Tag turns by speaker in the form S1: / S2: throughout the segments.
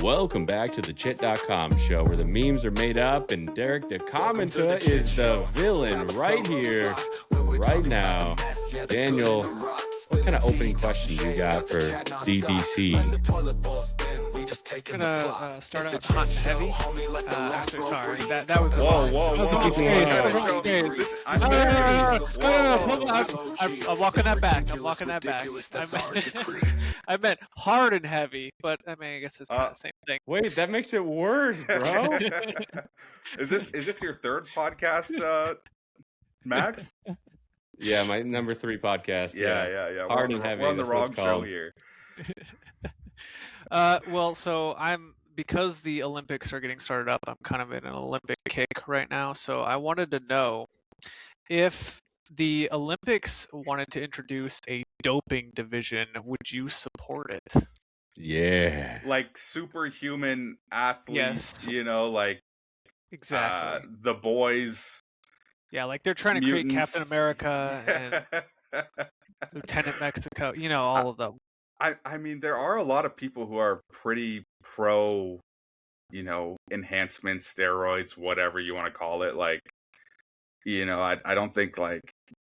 S1: Welcome back to the Chit.com show where the memes are made up and Derek the commenter is the villain right here, right now. Daniel, what kind of opening questions you got for DDC?
S2: I'm gonna start out hot and heavy. Actually, sorry, that was a I'm walking that back. I meant hard and heavy, but I mean, I guess it's kind of the same thing.
S1: Wait, that makes it worse, bro.
S3: Is this your third podcast, Max?
S1: Yeah, my number 3 podcast.
S3: Yeah.
S1: Hard and heavy.
S3: We're on the wrong show here.
S2: Well, so because the Olympics are getting started up, I'm kind of in an Olympic kick right now. So I wanted to know if the Olympics wanted to introduce a doping division, would you support it?
S1: Yeah.
S3: Like superhuman athletes,
S2: Yes.
S3: like
S2: Exactly.
S3: the boys.
S2: Yeah, like they're trying to create
S3: mutants.
S2: Captain America and Lieutenant Mexico, all of them.
S3: I mean, there are a lot of people who are pretty pro, enhancements, steroids, whatever you want to call it. Like, I don't think like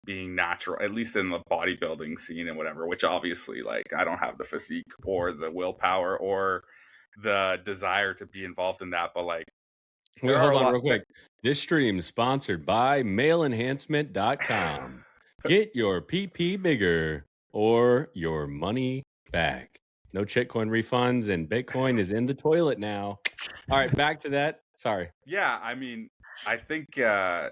S3: being natural, at least in the bodybuilding scene and whatever, which obviously like I don't have the physique or the willpower or the desire to be involved in that. But like,
S1: Wait, hold on real quick. This stream is sponsored by maleenhancement.com. Get your PP bigger or your money back. No Chitcoin refunds and Bitcoin is in the toilet now. All right, back to that. Sorry.
S3: Yeah, I mean, I think there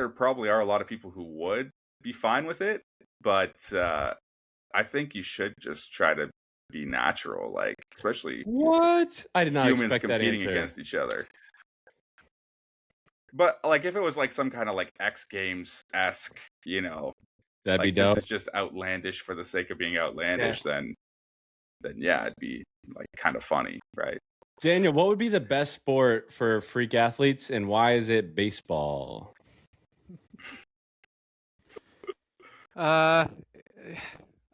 S3: probably are a lot of people who would be fine with it, but I think you should just try to be natural, like especially
S1: what? I did not
S3: humans
S1: expect that
S3: competing
S1: answer.
S3: against each other. But like if it was like some kind of like X Games-esque,
S1: that'd be
S3: like
S1: dope.
S3: this is just outlandish for the sake of being outlandish, then yeah, it'd be like kind of funny, right?
S1: Daniel, what would be the best sport for freak athletes and why is it baseball?
S2: I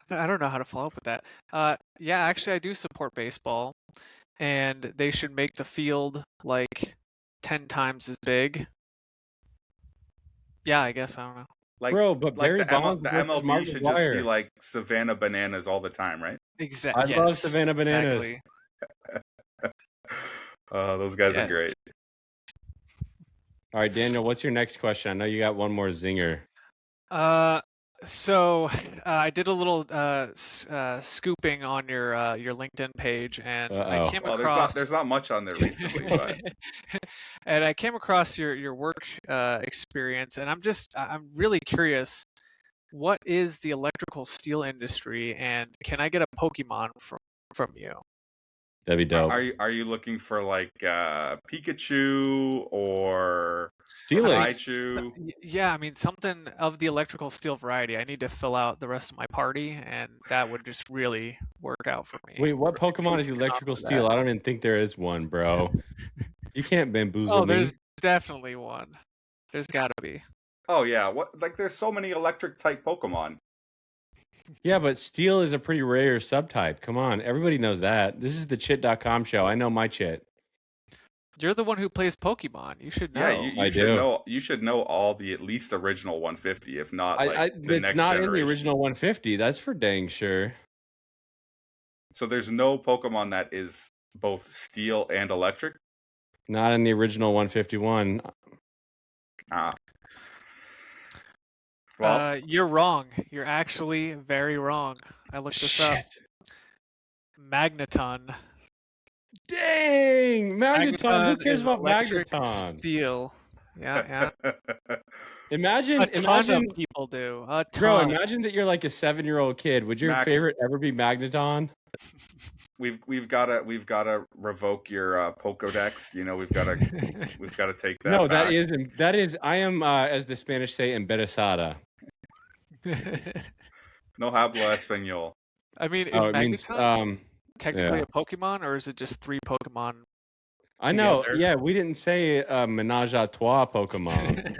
S2: don't know how to follow up with that. Yeah, actually I do support baseball, and they should make the field like 10 times as big. Yeah, I guess, I don't know.
S3: Like,
S1: bro, but Barry Bonds
S3: the MLB should just be like Savannah Bananas all the time, right?
S2: Exactly.
S1: I love Savannah Bananas.
S2: Exactly.
S3: Those guys are great.
S1: All right, Daniel, what's your next question? I know you got one more zinger.
S2: So I did a little scooping on your LinkedIn page, and I came across.
S3: There's not much on there recently, but
S2: and I came across your work experience, and I'm really curious. What is the electrical steel industry, and can I get a Pokemon from you?
S1: That'd be dope.
S3: Are you looking for like Pikachu or
S1: Steelix?
S2: Yeah, I mean something of the electrical steel variety. I need to fill out the rest of my party, and that would just really work out for me.
S1: Wait, what Pokemon is electrical steel? I don't even think there is one, bro. You can't bamboozle me.
S2: There's definitely one. There's got to be.
S3: Oh yeah, there's so many electric type Pokemon.
S1: Yeah, but steel is a pretty rare subtype. Come on, everybody knows that. This is the Chit.com show. I know my Chit.
S2: You're the one who plays Pokemon. You should know.
S3: Yeah, you should know. You should know all the at least original 150, if not like the next
S1: it's not
S3: generation.
S1: in the original 150. That's for dang sure.
S3: So there's no Pokemon that is both steel and electric?
S1: Not in the original 151.
S2: Well, you're wrong. You're actually very wrong. I looked this up. Magneton.
S1: Dang! Magneton! Who cares about Magneton?
S2: Steel. Yeah.
S1: Imagine
S2: of people do. A ton.
S1: Bro, imagine that you're like a 7-year-old kid. Would your favorite ever be Magneton?
S3: We've gotta revoke your Pokédex. We've gotta take that.
S1: No,
S3: back.
S1: that is. I am, as the Spanish say, embarazada.
S3: No hablo español.
S2: I mean, is Magneton technically a Pokemon, or is it just 3 Pokemon?
S1: I know. Yeah, we didn't say menage a trois Pokemon.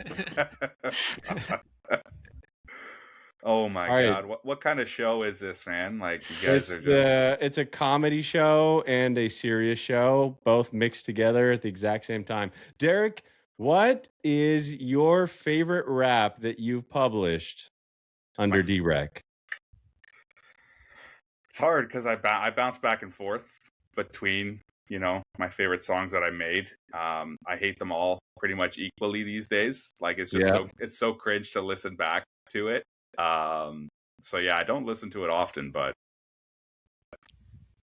S3: Oh my
S1: All right.
S3: god. What kind of show is this, man? Like you guys are just
S1: It's a comedy show and a serious show, both mixed together at the exact same time. Derek, what is your favorite rap that you've published
S3: my
S1: under DWreck?
S3: it's hard because I bounce back and forth between my favorite songs that I made. I hate them all pretty much equally these days. Like
S1: Yeah.
S3: it's so cringe to listen back to it. So yeah, I don't listen to it often, but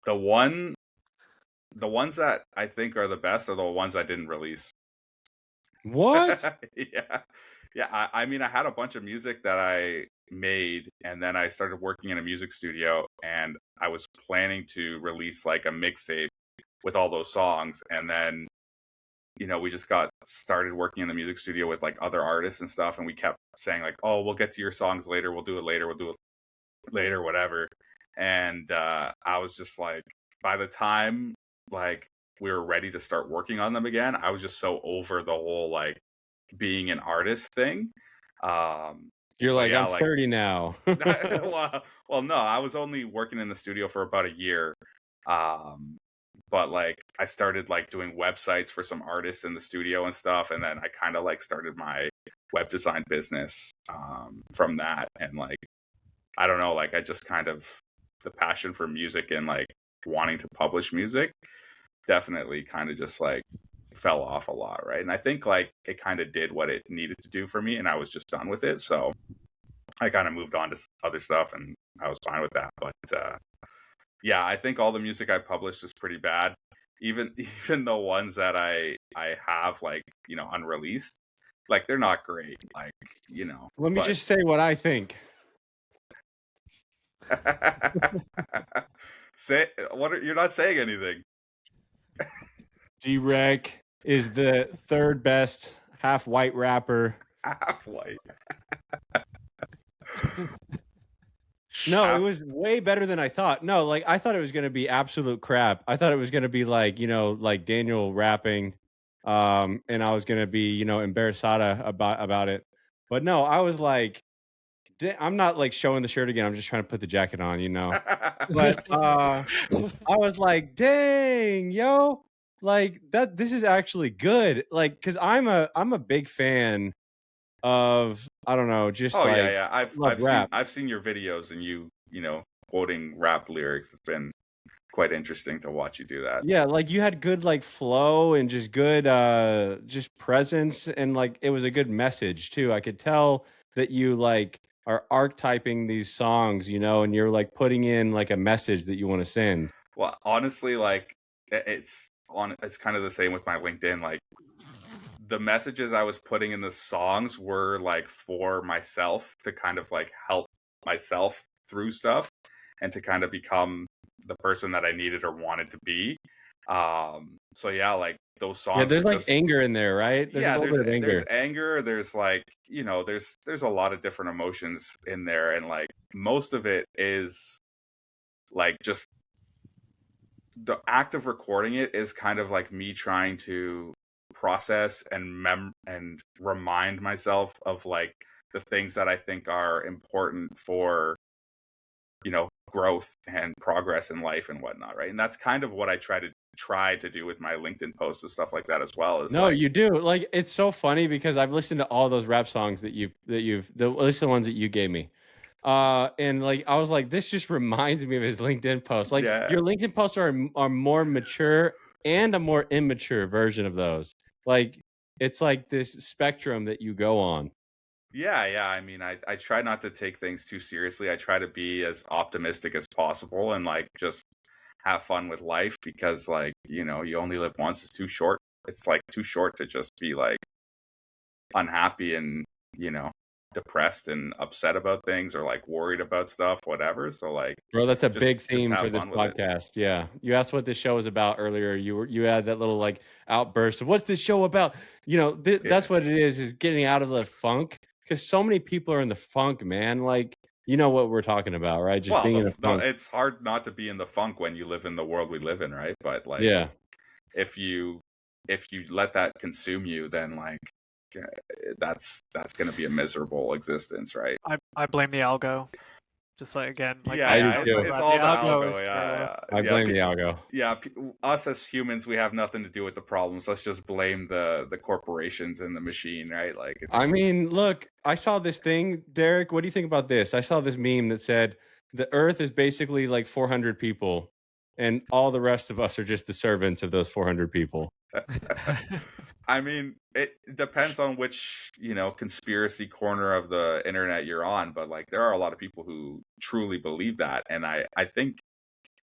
S3: the one the ones that I think are the best are the ones I didn't release.
S1: What?
S3: Yeah. Yeah, I mean, I had a bunch of music that I made, and then I started working in a music studio, and I was planning to release like a mixtape with all those songs, and then we just got started working in the music studio with like other artists and stuff, and we kept saying like, "Oh, we'll get to your songs later. We'll do it later. We'll do it later, whatever." And I was just like, by the time like we were ready to start working on them again, I was just so over the whole like being an artist thing.
S1: You're
S3: So
S1: like,
S3: yeah,
S1: I'm
S3: like
S1: 30 now.
S3: well, no, I was only working in the studio for about a year. But like I started like doing websites for some artists in the studio and stuff, and then I kind of like started my web design business from that. And like I don't know, like I just kind of the passion for music and like wanting to publish music definitely kind of just like fell off a lot, right? And I think like it kind of did what it needed to do for me, and I was just done with it. So I kind of moved on to other stuff, and I was fine with that. But yeah, I think all the music I published is pretty bad. Even the ones that I have like unreleased, like they're not great. Like
S1: Let me
S3: but
S1: just say what I think.
S3: say you're not saying anything.
S1: DWreck is the third best half white rapper.
S3: Half white.
S1: No, it was way better than I thought. No, like I thought it was going to be absolute crap. I thought it was going to be like, like Daniel rapping, and I was going to be, embarrassada about it. But no, I was like, I'm not like showing the shirt again. I'm just trying to put the jacket on, But I was like, dang, yo, like that. This is actually good. Like, cause I'm a big fan of, I don't know, just
S3: Oh
S1: like
S3: yeah.
S1: love rap.
S3: I've seen your videos, and you quoting rap lyrics. It's been quite interesting to watch you do that.
S1: Yeah, like you had good like flow and just good just presence, and like it was a good message too. I could tell that you like are archetyping these songs, and you're like putting in like a message that you want to send.
S3: Well, honestly, like it's kind of the same with my LinkedIn. Like the messages I was putting in the songs were like for myself to kind of like help myself through stuff and to kind of become the person that I needed or wanted to be. So yeah, like those songs
S1: Yeah, there's
S3: were
S1: like
S3: just
S1: anger in there, right? There's a little bit of
S3: there's
S1: anger.
S3: anger, there's like there's a lot of different emotions in there, and like most of it is like just the act of recording it is kind of like me trying to process and remind myself of like the things that I think are important for growth and progress in life and whatnot, right? And that's kind of what I try to do with my LinkedIn posts and stuff like that as well. Is
S1: No,
S3: like,
S1: you do. Like it's so funny because I've listened to all those rap songs that at least the ones that you gave me. And like I was like, this just reminds me of his LinkedIn posts. Like
S3: yeah,
S1: your LinkedIn posts are more mature and a more immature version of those. Like it's like this spectrum that you go on.
S3: yeah. I mean, I try not to take things too seriously. I try to be as optimistic as possible and like just have fun with life, because like you only live once. It's too short. It's like too short to just be like unhappy and depressed and upset about things, or like worried about stuff, whatever. So like
S1: Bro, that's a big
S3: just
S1: theme for
S3: have
S1: this
S3: fun with it.
S1: podcast. Yeah. You asked what this show is about earlier. You had that little like outburst of what's this show about? That's what it is getting out of the funk. Because so many people are in the funk, man. Like, you know what we're talking about, right? Just
S3: Well,
S1: being in a funk.
S3: it's hard not to be in the funk when you live in the world we live in, right? But like
S1: Yeah.
S3: if you let that consume you, then like that's going to be a miserable existence, right?
S2: I blame the algo. Just like again, like
S3: Yeah, it's all the algo.
S1: I blame the algo.
S3: Yeah, us as humans, we have nothing to do with the problems. Let's just blame the corporations and the machine, right? Like,
S1: I mean, look, I saw this thing, Derek. What do you think about this? I saw this meme that said the Earth is basically like 400 people, and all the rest of us are just the servants of those 400 people.
S3: I mean, it depends on which, conspiracy corner of the internet you're on, but like there are a lot of people who truly believe that. And I think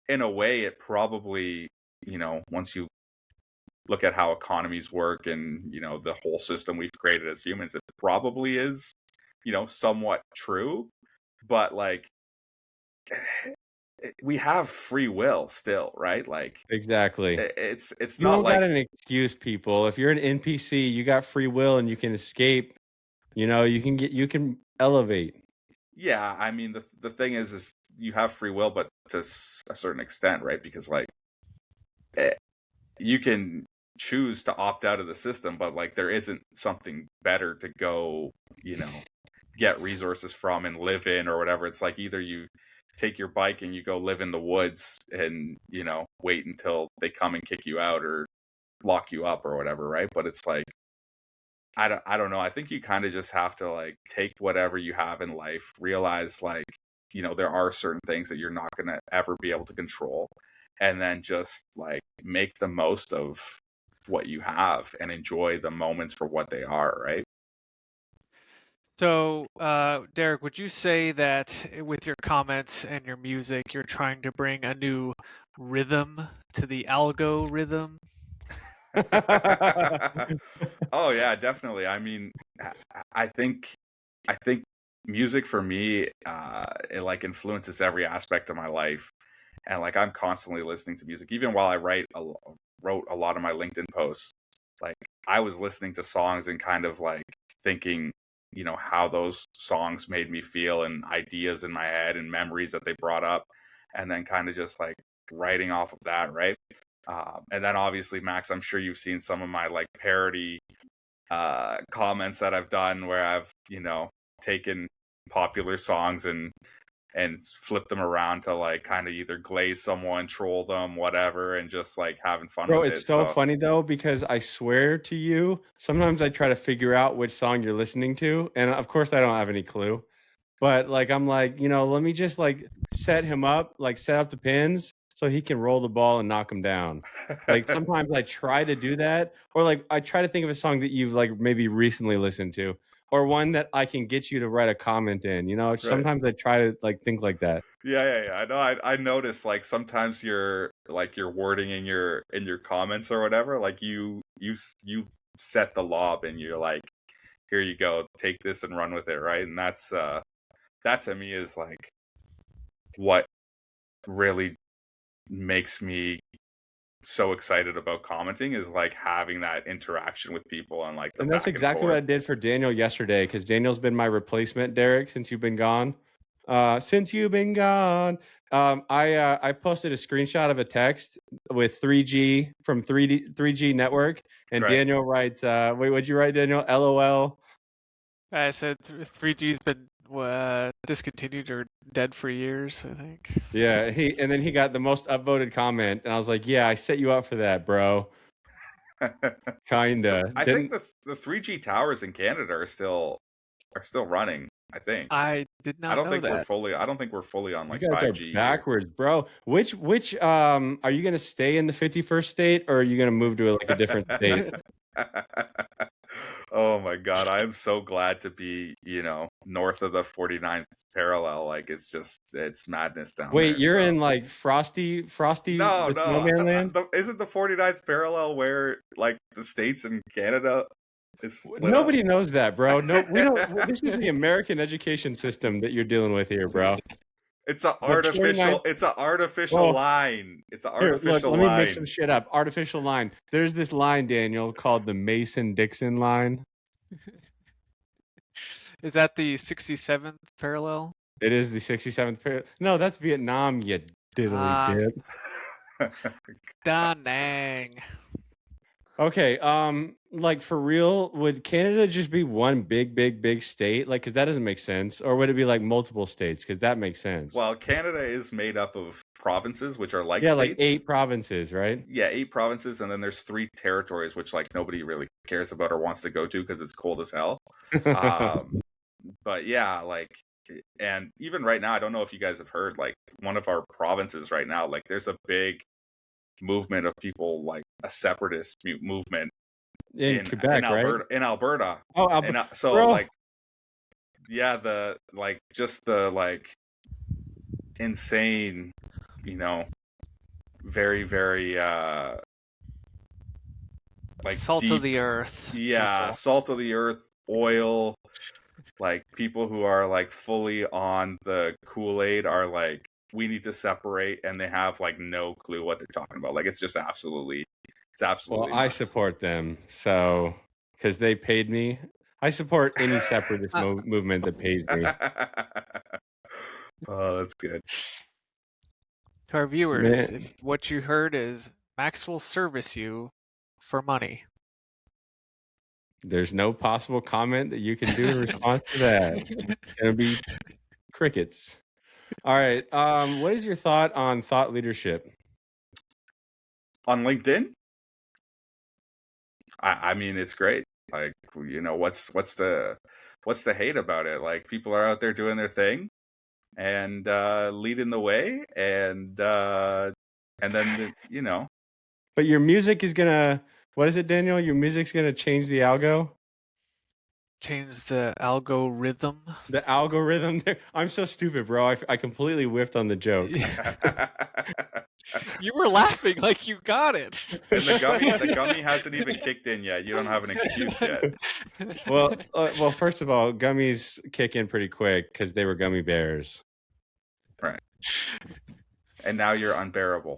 S3: in a way it probably, once you look at how economies work and, the whole system we've created as humans, it probably is, somewhat true. But like we have free will still, right? Like
S1: exactly.
S3: It's
S1: you
S3: not
S1: don't
S3: like
S1: got an excuse, people. If you're an NPC, you got free will and you can escape. You can elevate.
S3: Yeah, I mean the thing is you have free will, but to a certain extent, right? Because like you can choose to opt out of the system, but like there isn't something better to go, get resources from and live in or whatever. It's like either you take your bike and you go live in the woods and, wait until they come and kick you out or lock you up or whatever, right? But it's like I don't know. I think you kind of just have to like take whatever you have in life, realize like, there are certain things that you're not going to ever be able to control, and then just like make the most of what you have and enjoy the moments for what they are, right?
S2: So, Derek, would you say that with your comments and your music, you're trying to bring a new rhythm to the algorithm?
S3: Oh yeah, definitely. I mean, I think music for me, it like influences every aspect of my life, and like I'm constantly listening to music, even while I wrote a lot of my LinkedIn posts. Like I was listening to songs and kind of like thinking, how those songs made me feel and ideas in my head and memories that they brought up, and then kind of just like writing off of that, right? And then obviously, Max, I'm sure you've seen some of my like parody comments that I've done where I've, taken popular songs and flip them around to like kind of either glaze someone, troll them, whatever, and just like having fun
S1: Bro,
S3: with
S1: it's
S3: it.
S1: so funny though, because I swear to you, sometimes I try to figure out which song you're listening to, and of course I don't have any clue. But like I'm like, let me just like set him up, like set up the pins so he can roll the ball and knock him down. Like sometimes I try to do that, or like I try to think of a song that you've like maybe recently listened to, or one that I can get you to write a comment in.
S3: Right.
S1: Sometimes I try to like think like that.
S3: Yeah. I know. I notice like sometimes your wording in your comments or whatever, like you set the lob and you're like, here you go, take this and run with it, right? And that's that to me is like what really makes me so excited about commenting, is like having that interaction with people and like
S1: and that's exactly what I did for Daniel yesterday, because Daniel's been my replacement, Derek, since you've been gone. I posted a screenshot of a text with 3G from 3G network, and
S3: Right.
S1: Daniel writes, wait, what'd you write, Daniel? LOL.
S2: I said 3G's been discontinued or dead for years, I think.
S1: Yeah, and then he got the most upvoted comment, and I was like, yeah, I set you up for that, bro. Kinda.
S3: I think the 3G towers in Canada are still running. I think.
S2: I did not
S3: I don't
S2: know
S3: think
S2: that.
S3: I don't think we're fully on like
S1: you guys
S3: 5G.
S1: are backwards, bro. Which are you gonna stay in the 51st state, or are you gonna move to like a different state?
S3: Oh my god, I am so glad to be, north of the 49th parallel. Like it's madness down there.
S1: Wait, you're in like frosty
S3: No.
S1: snowman land?
S3: Isn't the 49th parallel where like the states and Canada is split
S1: Nobody
S3: up?
S1: knows that, bro. No, we don't. This is the American education system that you're dealing with here, bro.
S3: It's an artificial. It's an artificial line. It's an artificial
S1: line.
S3: Let
S1: me make some shit up. Artificial line. There's this line, Daniel, called the Mason-Dixon line.
S2: Is that the 67th parallel?
S1: It is the 67th parallel. No, that's Vietnam, you diddly dip.
S2: Da nang.
S1: Okay, like for real, would Canada just be one big state? Like, because that doesn't make sense. Or would it be like multiple states? Because that makes sense.
S3: Well, Canada is made up of provinces, which are like
S1: Yeah, like
S3: states.
S1: 8 provinces, right?
S3: Yeah, 8 provinces, and then there's 3 territories, which like nobody really cares about or wants to go to because it's cold as hell. But yeah, like, and even right now, I don't know if you guys have heard, like, one of our provinces right now, like, there's a big movement of people, like a separatist movement
S1: In Quebec, right?
S3: Alberta,
S1: Oh,
S3: and so
S1: bro.
S3: like, yeah, the like just the like insane, very like
S2: Salt
S3: deep,
S2: of the earth.
S3: yeah,
S2: people.
S3: salt of the earth, oil, like people who are like fully on the Kool-Aid are like, we need to separate, and they have like no clue what they're talking about. Like it's absolutely
S1: Well, I
S3: nuts.
S1: support them. So, because they paid me, I support any separatist movement that pays me.
S3: Oh, that's good.
S2: To our viewers,
S1: Man.
S2: if what you heard is Max will service you for money.
S1: There's no possible comment that you can do in response to that. It's gonna be crickets. All right. What is your thought on thought leadership?
S3: On LinkedIn? I mean, it's great. Like, what's the hate about it? Like, people are out there doing their thing and leading the way, and then
S1: But your music is gonna. What is it, Daniel? Your music's gonna change the algo.
S2: Change the algorithm.
S1: The algorithm. There. I'm so stupid, bro. I completely whiffed on the joke.
S2: You were laughing like you got it.
S3: And the gummy hasn't even kicked in yet. You don't have an excuse yet.
S1: Well, first of all, gummies kick in pretty quick because they were gummy bears.
S3: Right. And now you're unbearable.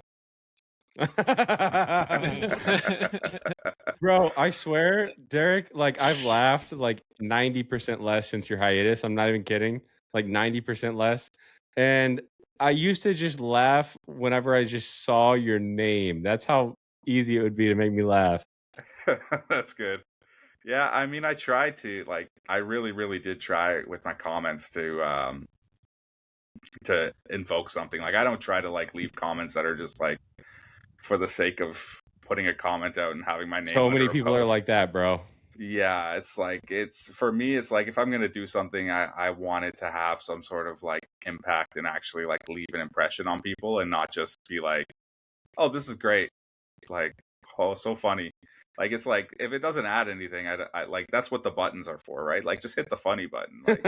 S1: Bro, I swear, Derek, like I've laughed like 90% less since your hiatus. I'm not even kidding. Like 90% less. And I used to just laugh whenever I just saw your name. That's how easy it would be to make me laugh.
S3: That's good. Yeah, I mean, I tried to, like, I really, really did try with my comments to invoke something. Like, I don't try to like leave comments that are just like for the sake of putting a comment out and having my name.
S1: So many people are like that, bro.
S3: Yeah, it's like, for me, it's like if I'm gonna do something, I want it to have some sort of like impact and actually like leave an impression on people, and not just be like, oh, this is great, like, oh, so funny. Like, it's like, if it doesn't add anything, I like, that's what the buttons are for, right? Like, just hit the funny button. Like,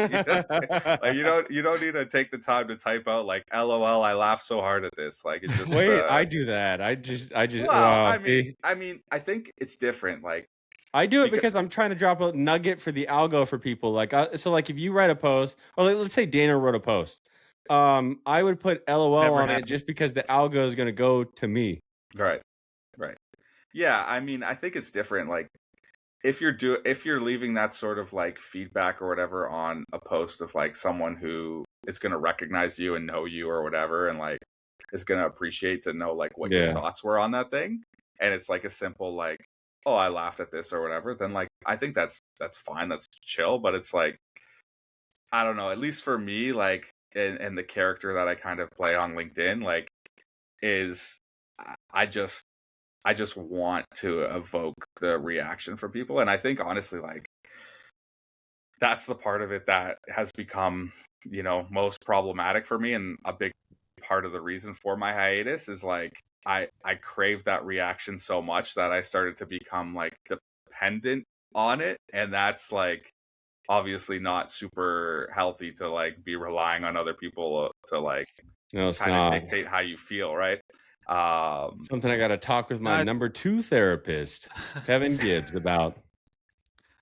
S3: like you don't need to take the time to type out like, LOL, I laughed so hard at this. Like, it just
S1: Wait, I do that. I just
S3: well,
S1: wow.
S3: I mean, I think it's different. Like,
S1: I do it because I'm trying to drop a nugget for the algo for people. Like, so like if you write a post, or let's say Dana wrote a post, I would put LOL
S2: Never
S1: on
S2: happened.
S1: it just because the algo is going to go to me.
S3: Right. Yeah, I mean, I think it's different. Like, if you're leaving that sort of like feedback or whatever on a post of like someone who is going to recognize you and know you or whatever, and like is going to appreciate to know like what your thoughts were on that thing, and it's like a simple like, oh, I laughed at this or whatever, then like I think that's fine, that's chill. But it's like, I don't know, at least for me, like, and the character that I kind of play on LinkedIn, like, is I just want to evoke the reaction from people. And I think honestly, like, that's the part of it that has become, most problematic for me. And a big part of the reason for my hiatus is like, I crave that reaction so much that I started to become like dependent on it. And that's like obviously not super healthy to like be relying on other people to like kind of dictate how you feel, right?
S1: Something I got to talk with my number 2 therapist, Kevin Gibbs, about.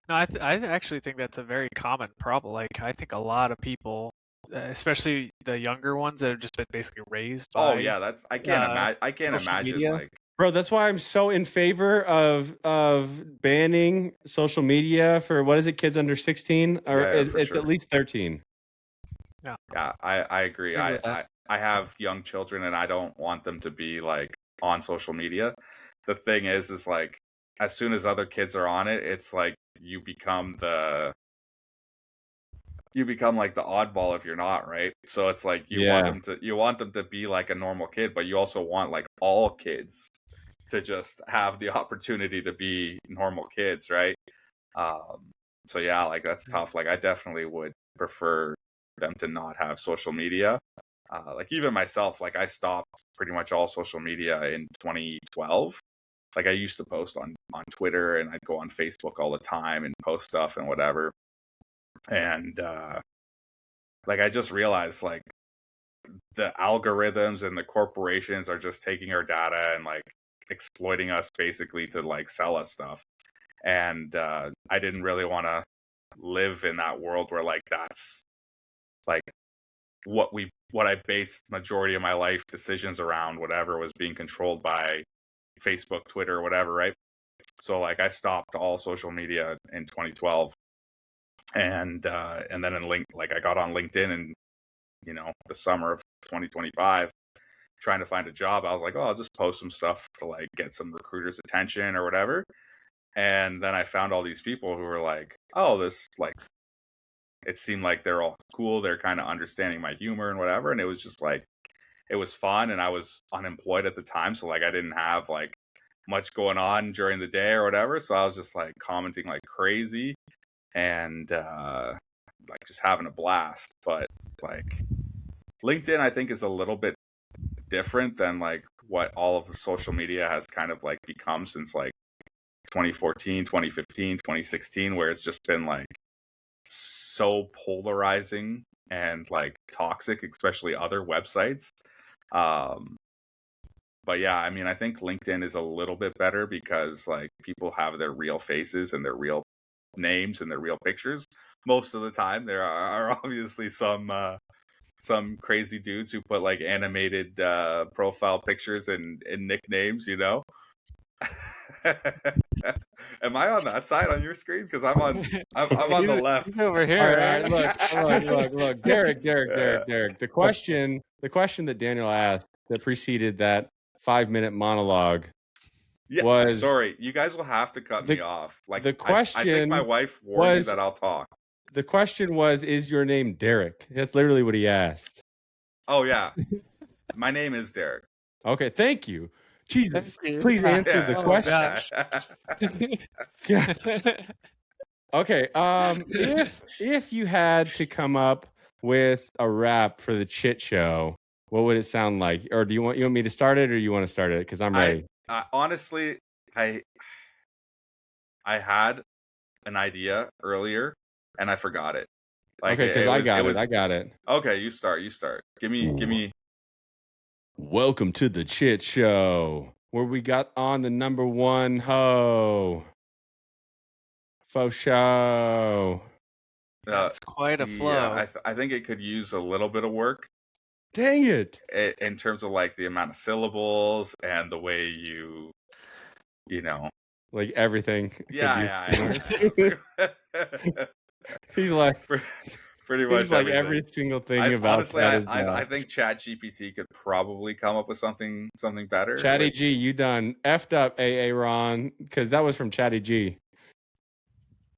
S2: No, I actually think that's a very common problem. Like, I think a lot of people, especially the younger ones that have just been basically raised by.
S3: Oh yeah, I can't imagine
S2: media.
S3: like.
S1: Bro, that's why I'm so in favor of banning social media for, what is it, kids under 16, or it's at least 13.
S3: Yeah, I agree. I have young children and I don't want them to be like on social media. The thing is like, as soon as other kids are on it, it's like you become like the oddball if you're not, right? So it's like you want them to be like a normal kid, but you also want like all kids to just have the opportunity to be normal kids, right? So yeah, like that's tough. Like I definitely would prefer them to not have social media. Like even myself, like I stopped pretty much all social media in 2012. Like I used to post on Twitter, and I'd go on Facebook all the time and post stuff and whatever. And like I just realized like the algorithms and the corporations are just taking our data and like exploiting us basically to like sell us stuff. And I didn't really want to live in that world where like that's like what I based majority of my life decisions around, whatever, was being controlled by Facebook, Twitter, whatever, right? So like I stopped all social media in 2012, and then like I got on LinkedIn in the summer of 2025 trying to find a job. I was like, oh, I'll just post some stuff to like get some recruiters' attention or whatever. And then I found all these people who were like, oh, this like it seemed like they're all cool. They're kind of understanding my humor and whatever. And it was just like, it was fun. And I was unemployed at the time. So like, I didn't have like much going on during the day or whatever. So I was just like commenting like crazy and like just having a blast. But like LinkedIn, I think, is a little bit different than like what all of the social media has kind of like become since like 2014, 2015, 2016, where it's just been like so polarizing and like toxic, especially other websites. But yeah, I mean, I think LinkedIn is a little bit better because like people have their real faces and their real names and their real pictures. Most of the time, there are obviously some crazy dudes who put like animated profile pictures and nicknames, you know. Am I on that side on your screen? Because I'm on the left.
S2: He's over here.
S1: All right, look. Derek. The question that Daniel asked that preceded that 5-minute monologue was.
S3: Sorry, you guys will have to cut me off. Like
S1: the question,
S3: I think my wife warned me that I'll talk.
S1: The question was, is your name Derek? That's literally what he asked.
S3: Oh yeah, my name is Derek.
S1: Okay, thank you. Jesus, please answer the question. Okay, if you had to come up with a rap for the Chit Show, what would it sound like? Or do you want me to start it, or you want to start it? Because I'm ready.
S3: Honestly, I had an idea earlier and I forgot it.
S1: Like, okay, because I got it.
S3: Okay, you start. Give me.
S1: Welcome to the Chit Show, where we got on the number one ho. Faux show.
S2: That's quite a flow.
S3: Yeah, I think it could use a little bit of work.
S1: Dang it!
S3: In terms of like the amount of syllables and the way you know,
S1: like everything.
S3: Yeah.
S1: He's like
S3: pretty much
S1: he's like every single thing about.
S3: Honestly, I think ChatGPT could probably come up with something better.
S1: Chatty G, you done effed up, AA Ron, because that was from Chatty G.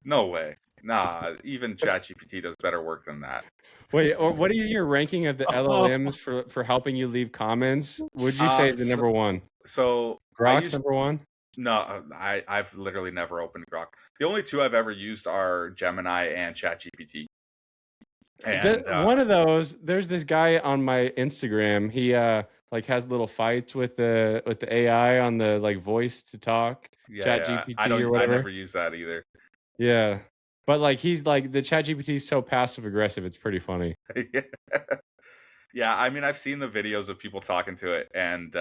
S3: No way. Nah, even ChatGPT does better work than that.
S1: Wait, or what is your ranking of the LLMs for helping you leave comments? Would you say the number one?
S3: So
S1: Grok's number one?
S3: No, I've literally never opened Grok. The only two I've ever used are Gemini and ChatGPT. And
S1: one of those, there's this guy on my Instagram. He like has little fights with the AI on the like voice to talk. ChatGPT or whatever.
S3: I never use that either.
S1: Yeah. But like he's like the ChatGPT is so passive aggressive, it's pretty funny.
S3: Yeah, I mean I've seen the videos of people talking to it, and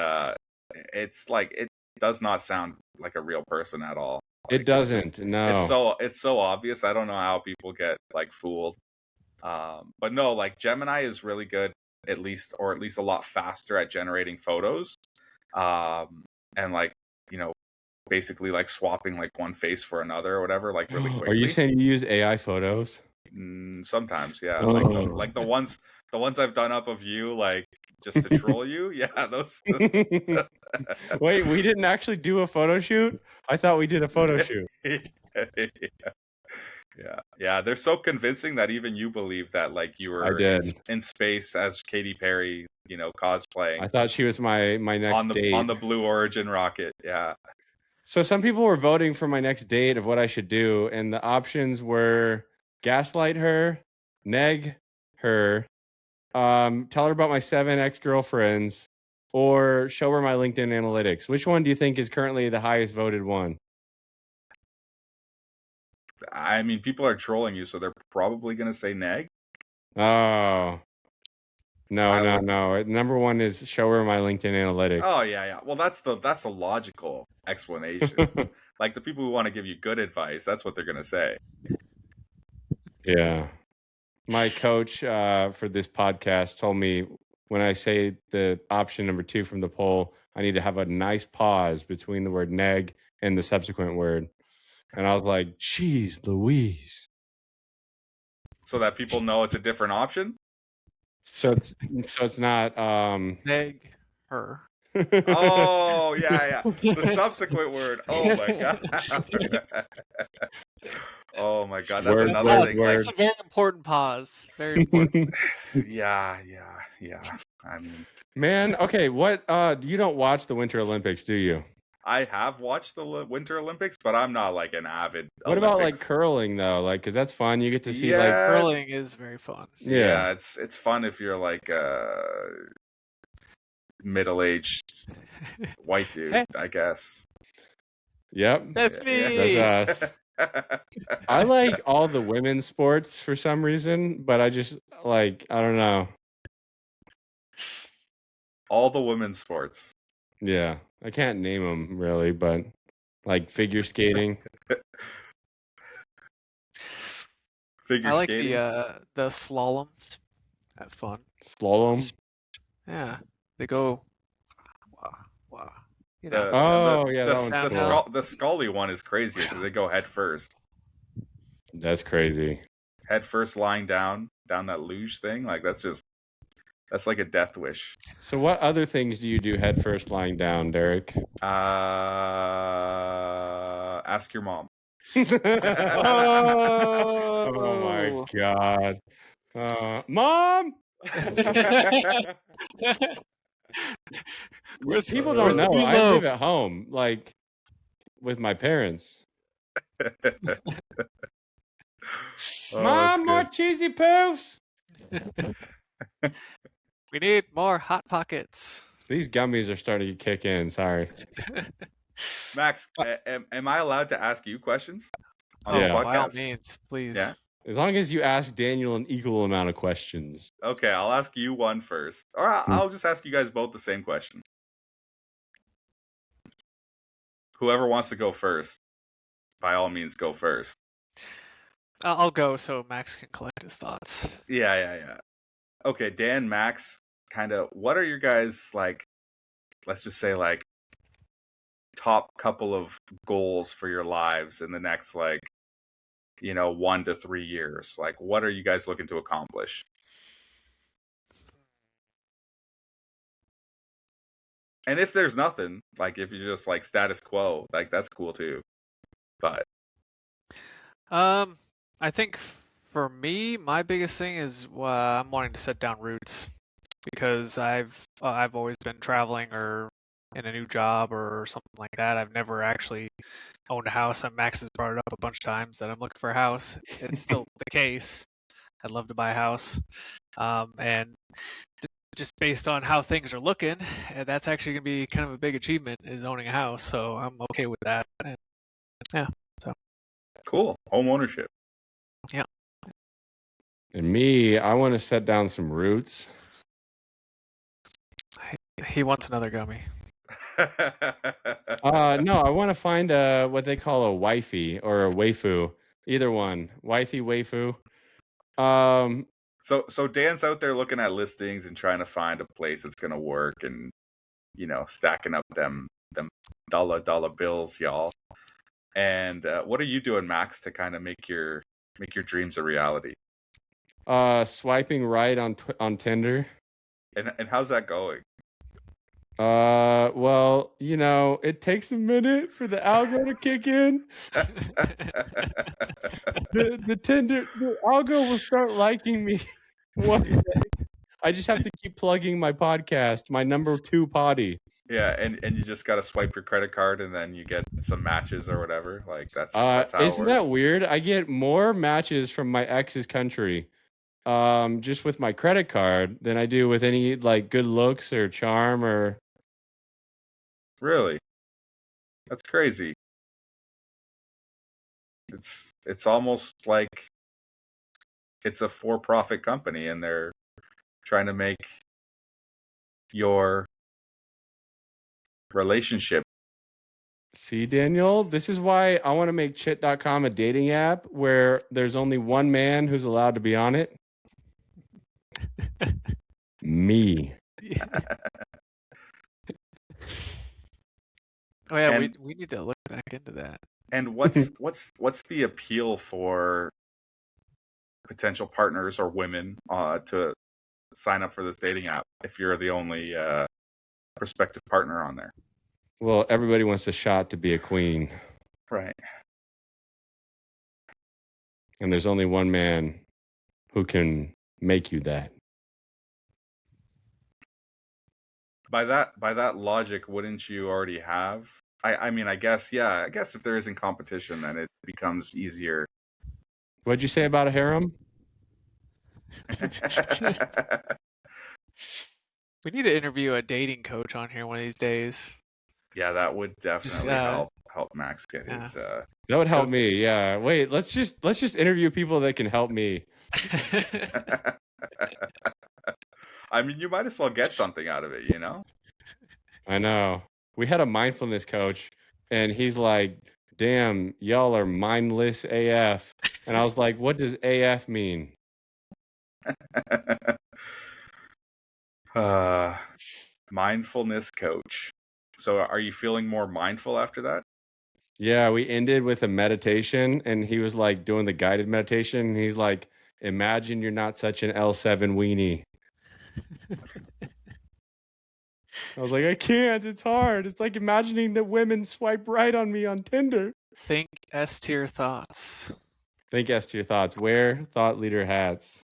S3: it's like it does not sound like a real person at all. Like,
S1: it doesn't. No.
S3: It's so obvious. I don't know how people get like fooled. But no, like Gemini is really good, at least a lot faster at generating photos. And like, basically like swapping like one face for another or whatever, like really quickly.
S1: Are you saying you use AI photos?
S3: Sometimes, yeah. Like the ones I've done up of you, like just to troll you. Yeah, those.
S1: Wait, we didn't actually do a photo shoot? I thought we did a photo shoot.
S3: Yeah. They're so convincing that even you believe that, like, you
S1: I
S3: were
S1: did.
S3: in space as Katy Perry, cosplaying
S1: I thought she was my next date.
S3: on the Blue Origin rocket. Yeah.
S1: So some people were voting for my next date of what I should do, and the options were gaslight her, neg her, tell her about my 7 ex-girlfriends, or show her my LinkedIn analytics. Which one do you think is currently the highest voted one?
S3: I mean, people are trolling you, so they're probably going to say neg.
S1: Oh. No. Number one is show her my LinkedIn analytics.
S3: Oh, yeah. Well, that's a logical explanation. Like, the people who want to give you good advice, that's what they're going to say.
S1: Yeah. My coach for this podcast told me when I say the option number 2 from the poll, I need to have a nice pause between the word neg and the subsequent word. And I was like, geez, Louise.
S3: So that people know it's a different option?
S1: So it's not
S2: neg her.
S3: Oh, yeah. The subsequent word. Oh my god. Oh my god. That's another thing.
S2: It's a very important pause. Very important.
S3: Yeah. I mean,
S1: man, okay, what you don't watch the Winter Olympics, do you?
S3: I have watched the Winter Olympics, but I'm not like an avid
S1: What about like curling though? Like, cause that's fun. You get to see like
S2: curling is very fun.
S3: Yeah, it's fun if you're like middle-aged white dude, I guess.
S1: Yep.
S2: That's me.
S1: That's us. I like all the women's sports for some reason, but I just like, I don't know.
S3: All the women's sports.
S1: Yeah. I can't name them really, but like figure skating.
S3: Figure skating.
S2: I like the slaloms. That's fun.
S1: Slalom?
S2: Yeah. They go wow.
S3: The Scully one is crazier because they go head first.
S1: That's crazy.
S3: Head first lying down that luge thing. Like that's like a death wish.
S1: So what other things do you do head first lying down, Derek?
S3: Ask your mom.
S1: Oh my god. Mom! People don't know. I live at home, like with my parents. Mom, more cheesy poofs.
S2: We need more Hot Pockets.
S1: These gummies are starting to kick in. Sorry.
S3: Max, am I allowed to ask you questions on
S1: this
S3: podcast?
S2: By all means, please.
S3: Yeah.
S1: As long as you ask Daniel an equal amount of questions.
S3: Okay, I'll ask you one first. Or I'll just ask you guys both the same question. Whoever wants to go first, by all means, go first.
S2: I'll go so Max can collect his thoughts.
S3: Yeah. Okay, Dan, Max, kind of, what are your guys, like, let's just say, like, top couple of goals for your lives in the next, like, 1 to 3 years? Like, what are you guys looking to accomplish? And if there's nothing, like, if you're just, like, status quo, like, that's cool, too. But
S2: I think for me, my biggest thing is I'm wanting to set down roots because I've always been traveling or in a new job or something like that. I've never actually owned a house. Max has brought it up a bunch of times that I'm looking for a house. It's still the case. I'd love to buy a house, and just based on how things are looking, that's actually going to be kind of a big achievement is owning a house. So I'm okay with that. And, yeah. So
S3: cool. Home ownership.
S2: Yeah.
S1: And me, I want to set down some roots.
S2: He wants another gummy.
S1: No, I want to find what they call a wifey or a waifu. Either one. Wifey, waifu.
S3: So Dan's out there looking at listings and trying to find a place that's gonna work and stacking up them dollar bills, y'all. And what are you doing, Max, to kind of make your dreams a reality?
S1: Swiping right on Tinder.
S3: And how's that going?
S1: Well, it takes a minute for the algo to kick in. The algo will start liking me one day. I just have to keep plugging my podcast, my number 2 potty.
S3: Yeah, and you just gotta swipe your credit card and then you get some matches or whatever. Like that's how it
S1: Isn't that
S3: works.
S1: weird? I get more matches from my ex's country, just with my credit card than I do with any like good looks or charm or.
S3: Really? That's crazy. It's almost like it's a for-profit company and they're trying to make your relationship.
S1: See, Daniel, this is why I want to make chit.com a dating app where there's only one man who's allowed to be on it. Me.
S2: Oh yeah,
S3: And-
S2: we need to look back into that.
S3: And what's the appeal for potential partners or women to sign up for this dating app if you're the only prospective partner on there?
S1: Well, everybody wants a shot to be a queen,
S3: Right.
S1: and there's only one man who can make you that.
S3: By that logic, wouldn't you already have? I mean, I guess if there isn't competition, then it becomes easier.
S1: What'd you say about a harem?
S2: We need to interview a dating coach on here one of these days.
S3: Yeah, that would definitely help Max get his.
S1: That would help me. Yeah. Wait, let's just interview people that can help me.
S3: I mean, you might as well get something out of it, you know?
S1: I know. We had a mindfulness coach, and he's like, damn, y'all are mindless AF. And I was like, what does AF mean?
S3: Mindfulness coach. So are you feeling more mindful after that?
S1: Yeah, we ended with a meditation, and he was like doing the guided meditation. And he's like, imagine you're not such an L7 weenie. I was like, I can't. It's hard. It's like imagining that women swipe right on me on Tinder.
S2: Think S tier thoughts.
S1: Think S tier thoughts. Wear thought leader hats.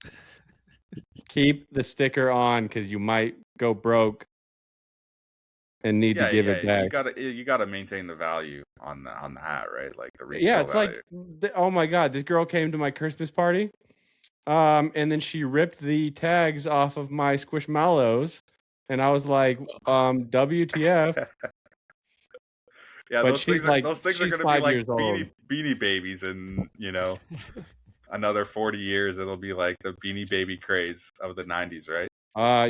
S1: Keep the sticker on because you might go broke and need to give it back.
S3: You gotta maintain the value on the hat, right? Like the resale
S1: Yeah, it's
S3: value.
S1: like, oh my God, this girl came to my Christmas party, and then she ripped the tags off of my Squishmallows, and I was like, WTF?
S3: Yeah,
S1: But
S3: those things are going to be like
S1: old.
S3: beanie babies, and another 40 years, it'll be like the Beanie Baby craze of the 90s, right?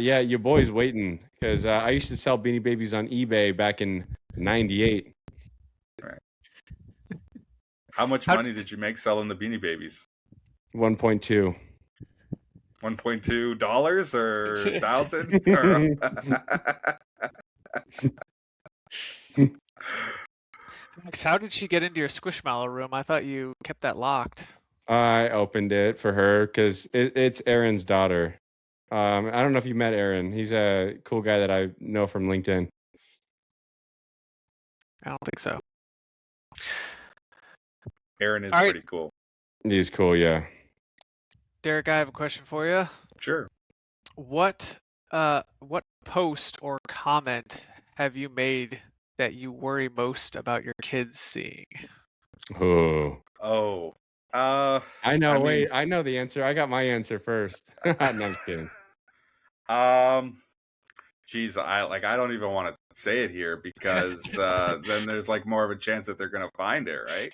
S1: Yeah, your boy's waiting because I used to sell Beanie Babies on eBay back in '98.
S3: Right. How much money did you make selling the Beanie Babies?
S1: 1.2.
S3: $1.2 or $1,000?
S2: Max, how did she get into your Squishmallow room? I thought you kept that locked.
S1: I opened it for her because it's Aaron's daughter. I don't know if you met Aaron. He's a cool guy that I know from LinkedIn.
S2: I don't think so.
S3: Aaron is pretty cool.
S1: He's cool, yeah.
S2: Derek, I have a question for you.
S3: Sure.
S2: What post or comment have you made that you worry most about your kids seeing?
S3: Oh.
S1: I know. Wait, I know the answer. I got my answer first. No, I'm kidding.
S3: Geez, I don't even want to say it here because then there's like more of a chance that they're gonna find it, right?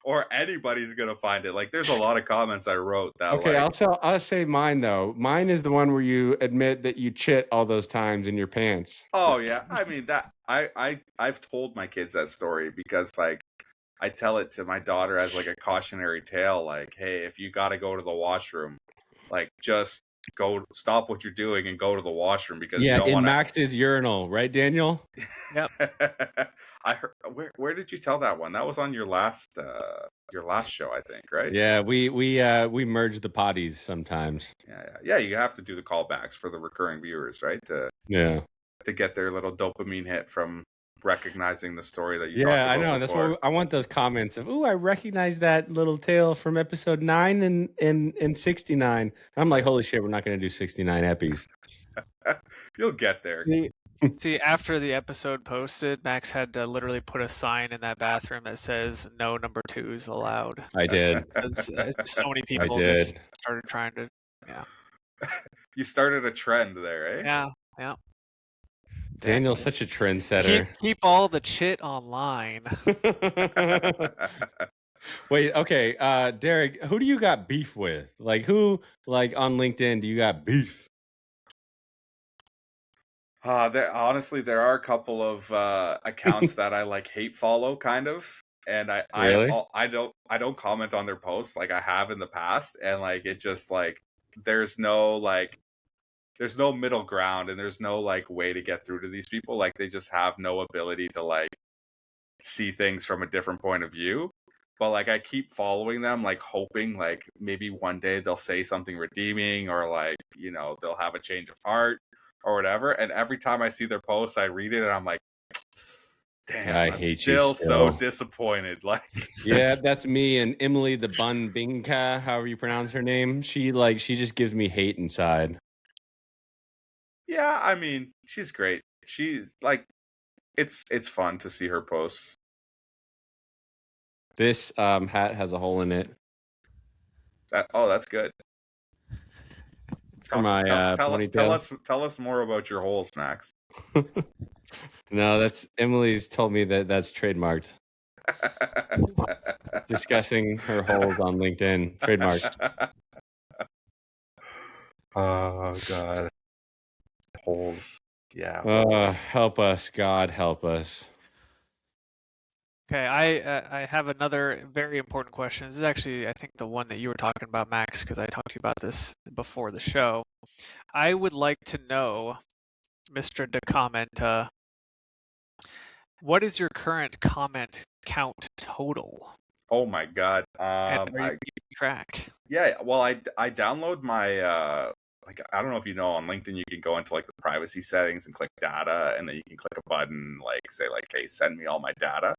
S3: Or anybody's gonna find it. Like, there's a lot of comments I wrote that.
S1: Okay, I'll say mine though. Mine is the one where you admit that you chit all those times in your pants.
S3: Oh yeah, I mean that I've told my kids that story because like I tell it to my daughter as like a cautionary tale. Like, hey, if you got to go to the washroom, like just stop what you're doing and go to the washroom because
S1: in Max's urinal, right, Daniel?
S2: Yep.
S3: I heard where did you tell that one? That was on your last show, I think, right?
S1: Yeah, we merge the potties sometimes.
S3: Yeah. You have to do the callbacks for the recurring viewers, right?
S1: Yeah.
S3: To get their little dopamine hit from recognizing the story that you talked
S1: Yeah, I
S3: about
S1: know. That's
S3: before.
S1: what I want those comments of, "Ooh, I recognize that little tale from episode 9 and 69." I'm like, "Holy shit, we're not going to do 69 epies."
S3: You'll get there.
S2: See, after the episode posted, Max had to literally put a sign in that bathroom that says "No number twos allowed."
S1: I did.
S2: Because so many people just started trying to. Yeah.
S3: You started a trend there, eh?
S2: Yeah.
S1: Daniel's such a trendsetter.
S2: Keep all the chit online.
S1: Wait, okay, Derek, who do you got beef with? Like, who, like, on LinkedIn do you got beef?
S3: Honestly, there are a couple of accounts that I like hate follow, kind of, and
S1: Really?
S3: I don't comment on their posts like I have in the past, and like it just like there's no middle ground, and there's no like way to get through to these people. Like they just have no ability to like see things from a different point of view. But like I keep following them, like hoping like maybe one day they'll say something redeeming, or like, you know, they'll have a change of heart or whatever. And every time I see their posts, I read it and I'm like, damn, I'm
S1: hate
S3: still so disappointed. Like,
S1: yeah, that's me and Emily the Bun Binka, however you pronounce her name. She just gives me hate inside.
S3: yeah, I mean, she's great. She's like, it's fun to see her posts.
S1: This hat has a hole in it.
S3: That's good.
S1: For my ponytail.
S3: Tell us more about your holes, Max.
S1: No, that's Emily's told me that's trademarked. Discussing her holes on LinkedIn, trademarked.
S3: Oh God, holes. Yeah.
S1: Help us, God, help us.
S2: Okay, I have another very important question. This is actually, I think, the one that you were talking about, Max, because I talked to you about this before the show. I would like to know, Mr. De Commenta, what is your current comment count total?
S3: Oh my God.
S2: And are you keeping track?
S3: Yeah. Well, I download my like, I don't know if you know, on LinkedIn you can go into like the privacy settings and click data, and then you can click a button like say like, hey, send me all my data,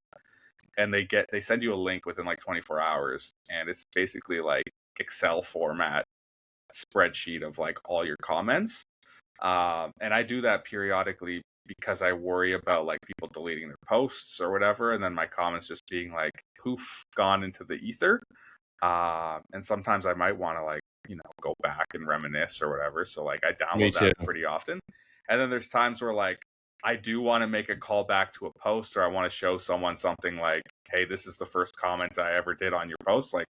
S3: and they send you a link within like 24 hours, and it's basically like Excel format spreadsheet of like all your comments. And I do that periodically because I worry about like people deleting their posts or whatever, and then my comments just being like poof, gone into the ether. And sometimes I might want to like, you know, go back and reminisce or whatever. So like I download that pretty often. And then there's times where like I do want to make a call back to a post, or I want to show someone something like, hey, this is the first comment I ever did on your post, like,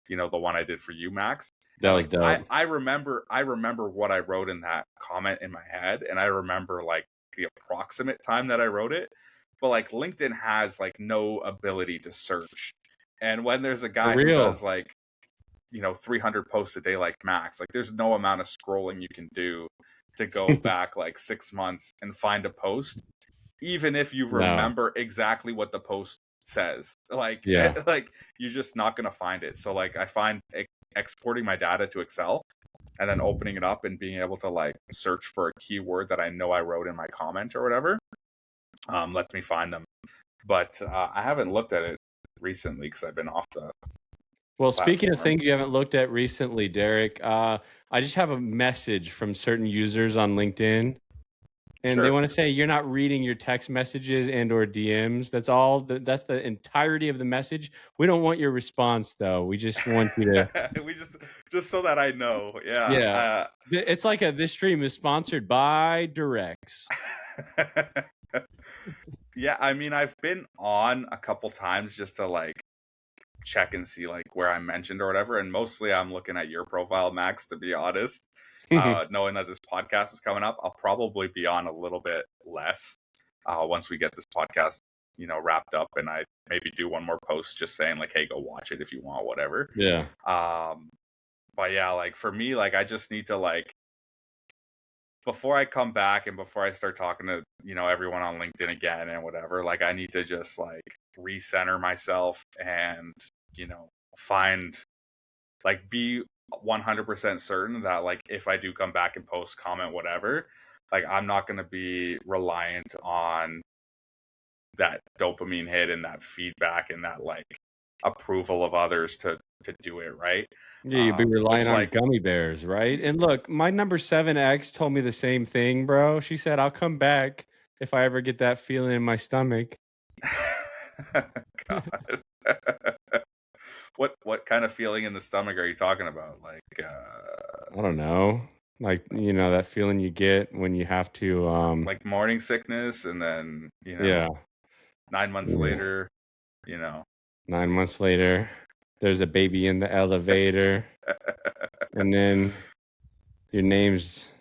S3: you know, the one I did for you, Max.
S1: That was dope.
S3: I remember what I wrote in that comment in my head, and I remember like the approximate time that I wrote it. But like LinkedIn has like no ability to search. And when there's a guy who does like, you know, 300 posts a day like Max, like there's no amount of scrolling you can do to go back like 6 months and find a post, even if you remember exactly what the post says. Like, like you're just not going to find it. So like I find exporting my data to Excel and then opening it up and being able to like search for a keyword that I know I wrote in my comment or whatever, lets me find them. But I haven't looked at it recently because I've been off the
S1: Well, speaking of things you haven't looked at recently, Derek, I just have a message from certain users on LinkedIn, and they want to say you're not reading your text messages and or DMs. That's all. That's the entirety of the message. We don't want your response, though. We just want you to.
S3: We just so that I know. Yeah.
S1: Yeah. It's like this stream is sponsored by DWreck.
S3: Yeah, I mean, I've been on a couple times just to like check and see like where I'm mentioned or whatever, and mostly I'm looking at your profile, Max, to be honest. Knowing that this podcast is coming up, I'll probably be on a little bit less once we get this podcast, you know, wrapped up, and I maybe do one more post just saying like, hey, go watch it if you want, whatever.
S1: Yeah.
S3: But yeah, like for me, like I just need to like before I come back and before I start talking to, everyone on LinkedIn again and whatever, like I need to just like recenter myself and, find like be 100% certain that like if I do come back and post, comment, whatever, like I'm not going to be reliant on that dopamine hit and that feedback and that like approval of others to do it right.
S1: Yeah, you'd be relying
S3: Which
S1: on
S3: like
S1: gummy bears, right? And look, my number 7X told me the same thing, bro. She said, I'll come back if I ever get that feeling in my stomach.
S3: God. What kind of feeling in the stomach are you talking about? Like
S1: I don't know. Like, that feeling you get when you have to
S3: like morning sickness, and then
S1: yeah.
S3: 9 months
S1: Yeah.
S3: later,
S1: 9 months later, there's a baby in the elevator, and then your name's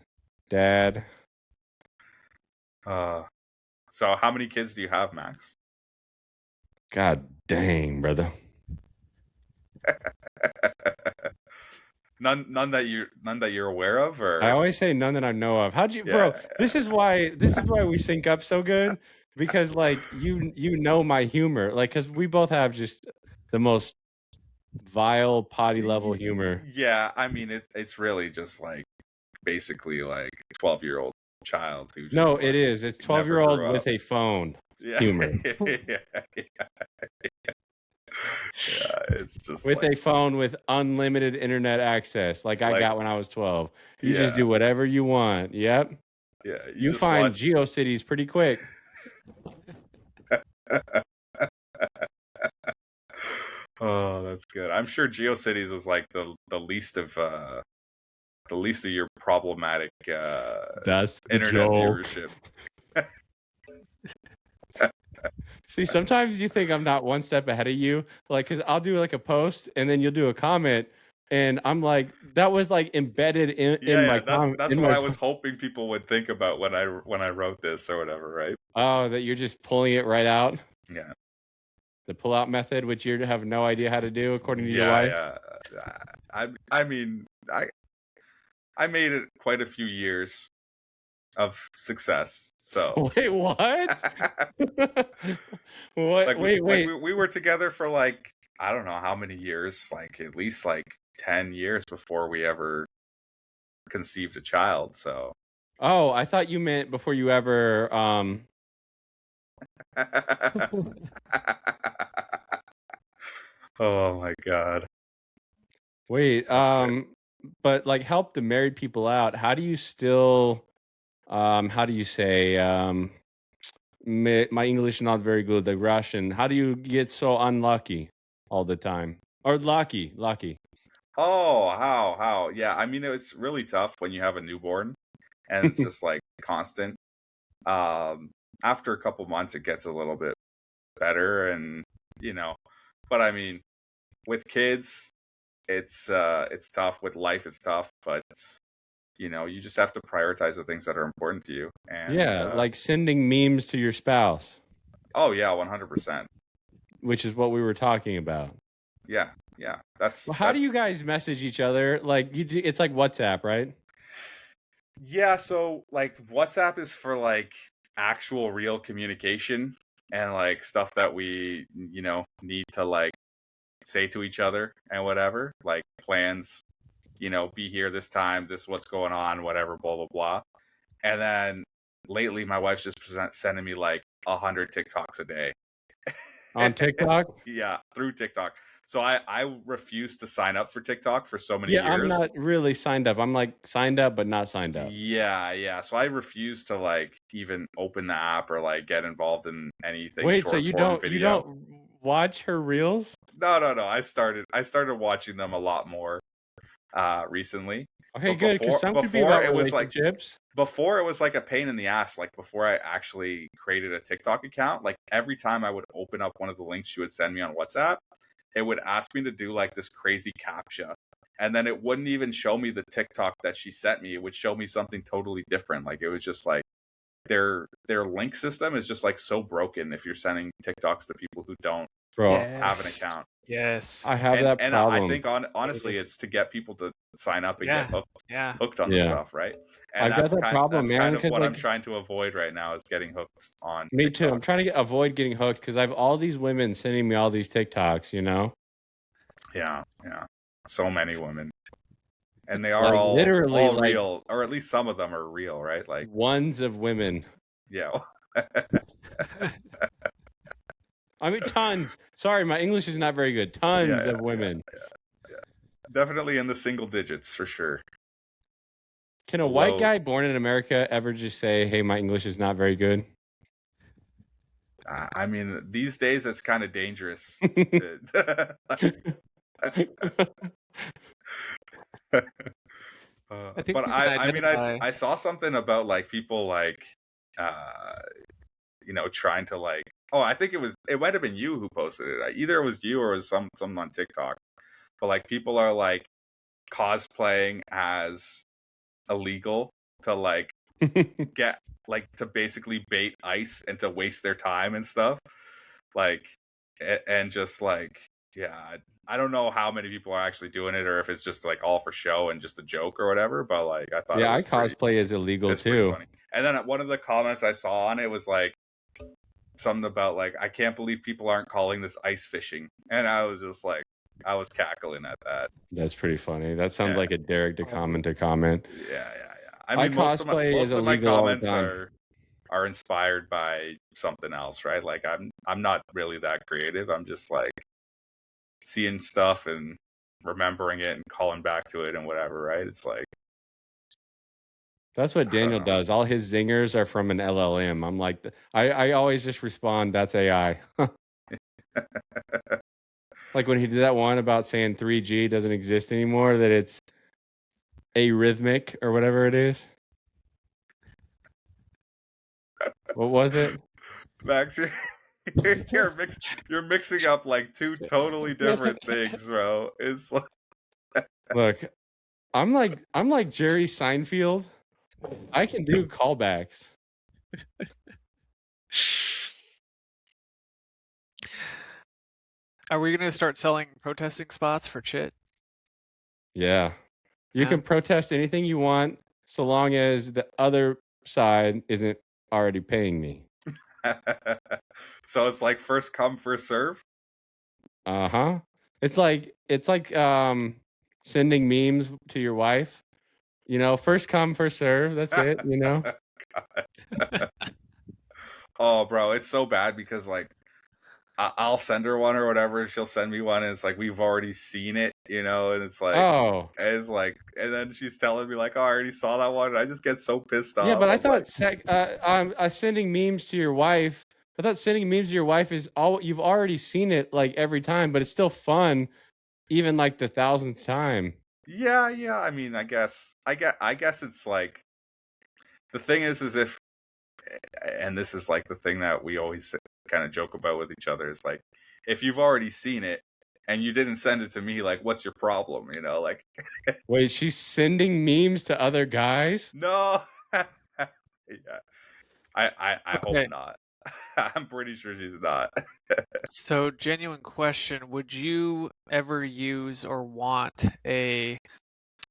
S1: Dad.
S3: So how many kids do you have, Max?
S1: God dang, brother.
S3: None that you're aware of, or
S1: I always say none that I know of. How'd you, bro?
S3: yeah.
S1: This is why we sync up so good, because like you know my humor, like because we both have just the most vile potty level humor.
S3: Yeah, I mean it's really just like basically like a 12-year-old child who just
S1: No,
S3: like,
S1: it is. It's
S3: never
S1: 12-year-old
S3: grew
S1: with
S3: up.
S1: a phone
S3: Yeah.
S1: humor.
S3: Yeah, it's just
S1: With
S3: like
S1: a phone with unlimited internet access, like I got when I was 12. You just do whatever you want. Yep.
S3: yeah,
S1: You
S3: just
S1: find GeoCities pretty quick.
S3: Oh, that's good. I'm sure GeoCities was like the least of your problematic
S1: That's the
S3: internet
S1: joke.
S3: viewership.
S1: See, sometimes you think I'm not one step ahead of you, like, because I'll do like a post and then you'll do a comment, and I'm like, that was like embedded in my comment.
S3: That's what I was hoping people would think about when I wrote this or whatever, right?
S1: Oh, that you're just pulling it right out.
S3: Yeah.
S1: The pull-out method, which you have no idea how to do, according to your wife.
S3: Yeah. I mean, I made it quite a few years of success. So
S1: Wait, what? What?
S3: like
S1: wait.
S3: we were together for like I don't know how many years, like at least like 10 years before we ever conceived a child. So
S1: Oh, I thought you meant before you ever.
S3: Oh my God.
S1: Wait. But like, help the married people out. How do you still? How do you say? My English is not very good. The Russian. How do you get so unlucky all the time? Or lucky?
S3: Oh, how? Yeah, I mean it's really tough when you have a newborn and it's just like constant. After a couple months it gets a little bit better, and but I mean with kids it's tough. With life it's tough, but you just have to prioritize the things that are important to you. And
S1: Yeah, like sending memes to your spouse.
S3: Oh yeah, 100%.
S1: Which is what we were talking about.
S3: Yeah. That's
S1: Well, how do you guys message each other? Like it's like WhatsApp, right?
S3: Yeah, so like WhatsApp is for like actual real communication and like stuff that we, need to like say to each other and whatever, like plans, be here this time, this what's going on, whatever, blah blah blah. And then lately my wife's just sending me like 100 TikToks a day.
S1: On TikTok?
S3: Yeah, through TikTok. So I refuse to sign up for TikTok for so many
S1: Yeah,
S3: years.
S1: I'm not really signed up. I'm like signed up but not signed up.
S3: Yeah. So I refuse to like even open the app or like get involved in anything.
S1: Wait, so you don't
S3: video.
S1: watch her reels?
S3: No. I started watching them a lot more recently.
S1: Okay, good, because some could be about relationships.
S3: Before it was like a pain in the ass. Like before I actually created a TikTok account, like every time I would open up one of the links she would send me on WhatsApp, it would ask me to do like this crazy CAPTCHA. And then it wouldn't even show me the TikTok that she sent me. It would show me something totally different. Like it was just like their link system is just like so broken if you're sending TikToks to people who don't have an account.
S2: Yes.
S1: I have that
S3: And I
S1: problem.
S3: think honestly, it's to get people to sign up and
S2: Yeah.
S3: get
S2: Yeah.
S3: hooked on the
S1: Yeah.
S3: stuff, right? And
S1: I've got that problem,
S3: that's
S1: man.
S3: kind of
S1: Because
S3: what I'm
S1: like,
S3: trying to avoid right now is getting hooked on
S1: me too.
S3: TikTok.
S1: I'm trying to avoid getting hooked because I have all these women sending me all these TikToks. You know,
S3: Yeah, yeah. So many women, and they are
S1: like literally
S3: all
S1: like
S3: real, or at least some of them are real, right? Like,
S1: ones of women.
S3: yeah.
S1: I mean, tons. Sorry, my English is not very good. Tons of women.
S3: Yeah. Definitely in the single digits for sure.
S1: Can a white guy born in America ever just say, "Hey, my English is not very good"?
S3: I mean, these days it's kind of dangerous. To,
S2: I think
S3: but
S2: you can
S3: I mean,
S2: identify.
S3: I saw something about like people like, uh, trying to like. Oh, I think it might have been you who posted it. Either it was you or it was someone on TikTok. But like people are like cosplaying as illegal to like get like to basically bait ICE and to waste their time and stuff. Like and just like yeah, I don't know how many people are actually doing it or if it's just like all for show and just a joke or whatever, but like I thought
S1: Yeah, I cosplay as illegal
S3: it's pretty
S1: too.
S3: funny. And then one of the comments I saw on it was like something about like I can't believe people aren't calling this ice fishing. And I was just like I was cackling at that.
S1: That's pretty funny. That sounds
S3: Yeah.
S1: like a Derek to comment.
S3: Yeah. I
S1: I
S3: mean
S1: cosplay as
S3: most of my
S1: illegal all the
S3: comments
S1: time.
S3: are inspired by something else, right? Like I'm not really that creative. I'm just like seeing stuff and remembering it and calling back to it and whatever, right? It's like
S1: That's what
S3: I don't
S1: Daniel
S3: know.
S1: does. All his zingers are from an LLM. I'm like, I always just respond, "That's AI." Like when he did that one about saying 3G doesn't exist anymore, that it's arrhythmic or whatever it is. What was it?
S3: Max, you're mixing up like two totally different things, bro. It's like
S1: Look, I'm like Jerry Seinfeld. I can do callbacks.
S2: Are we gonna start selling protesting spots for chit?
S1: Yeah. You
S2: Yeah.
S1: can protest anything you want so long as the other side isn't already paying me.
S3: so it's like first come, first serve.
S1: Uh-huh. It's like sending memes to your wife. You know, first come, first serve. That's it, you know?
S3: Oh, bro, it's so bad because like I'll send her one or whatever. She'll send me one, and it's like we've already seen it, and it's like,
S1: Oh.
S3: and then she's telling me like, "Oh, I already saw that one." And I just get so pissed
S1: Yeah,
S3: off.
S1: but I
S3: I'm like,
S1: thought sending memes to your wife. I thought sending memes to your wife is all you've already seen it like every time, but it's still fun, even like the 1,000th time.
S3: yeah. I mean, I guess it's like the thing is if, and this is like the thing that we always kind of joke about with each other is like, if you've already seen it and you didn't send it to me, like, what's your problem? Like.
S1: Wait, she's sending memes to other guys?
S3: No. Yeah. I
S2: Okay.
S3: hope not. I'm pretty sure she's not.
S2: So, genuine question: would you ever use or want a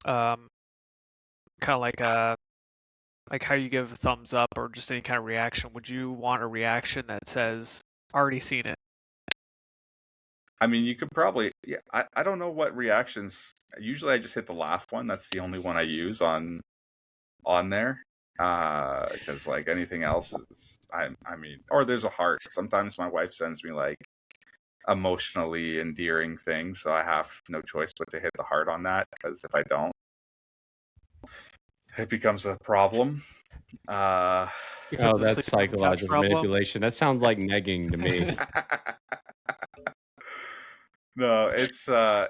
S2: kind of like how you give a thumbs up or just any kind of reaction? Would you want a reaction that says "already seen it"?
S3: I mean, you could probably. Yeah, I don't know what reactions. Usually, I just hit the laugh one. That's the only one I use on there. Because like anything else is, I mean, or there's a heart. Sometimes my wife sends me like emotionally endearing things, so I have no choice but to hit the heart on that. Because if I don't, it becomes a problem.
S1: Oh, that's psychological manipulation. That sounds like negging to me.
S3: No, it's fun.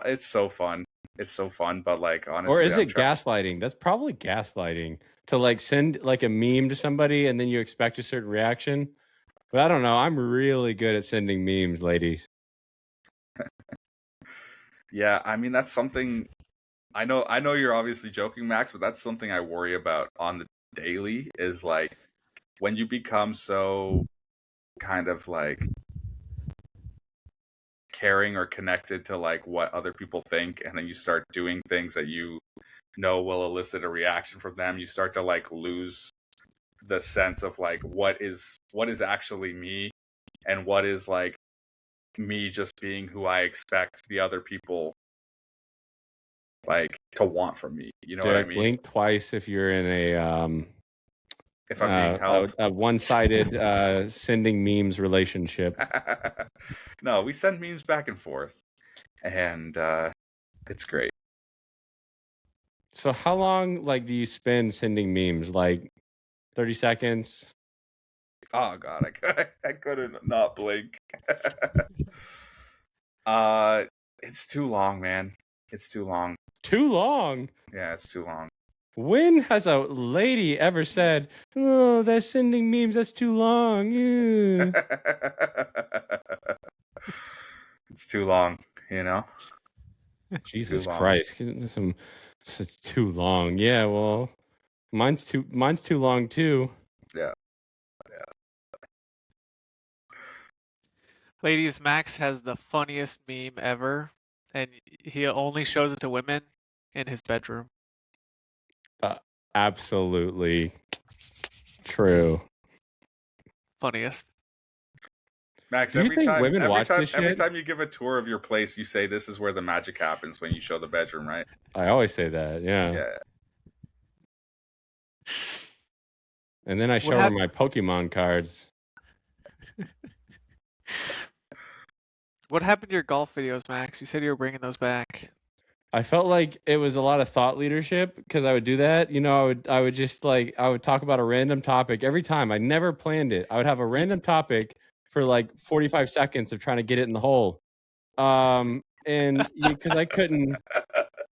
S3: It's so fun. It's so fun, but like honestly,
S1: Or is it gaslighting? That's probably gaslighting to like send like a meme to somebody and then you expect a certain reaction. But I don't know. I'm really good at sending memes, ladies.
S3: Yeah, I mean that's something I know you're obviously joking, Max, but that's something I worry about on the daily is like when you become so kind of like caring or connected to like what other people think, and then you start doing things that you know will elicit a reaction from them, you start to like lose the sense of like what is actually me, and what is like me just being who I expect the other people like to want from me. You know what I
S1: Derek,
S3: mean?
S1: blink twice if you're in
S3: If I'm being held.
S1: a one-sided sending memes relationship.
S3: No, we send memes back and forth, and it's great.
S1: So how long like do you spend sending memes? Like 30 seconds?
S3: Oh god, I couldn't not blink. It's too long, man. It's too long.
S1: Too long.
S3: Yeah, it's too long.
S1: When has a lady ever said, "Oh, that's sending memes. That's too long"? Ew."
S3: It's too long, you know?
S1: Jesus
S3: Too long.
S1: Christ! It's too long. Yeah, well, mine's too long too.
S3: Yeah.
S2: Ladies, Max has the funniest meme ever, and he only shows it to women in his bedroom.
S1: Absolutely true.
S2: Funniest.
S3: Max,
S1: Do you think women watch this
S3: every
S1: shit?
S3: time you give a tour of your place, you say this is where the magic happens when you show the bedroom, right?
S1: I always say that. Yeah.
S3: Yeah.
S1: And then I show her my Pokemon cards.
S2: What happened to your golf videos, Max? You said you were bringing those back.
S1: I felt like it was a lot of thought leadership because I would do that. You know, I would just like I would talk about a random topic every time. I never planned it. I would have a random topic for like 45 seconds of trying to get it in the hole. And because I couldn't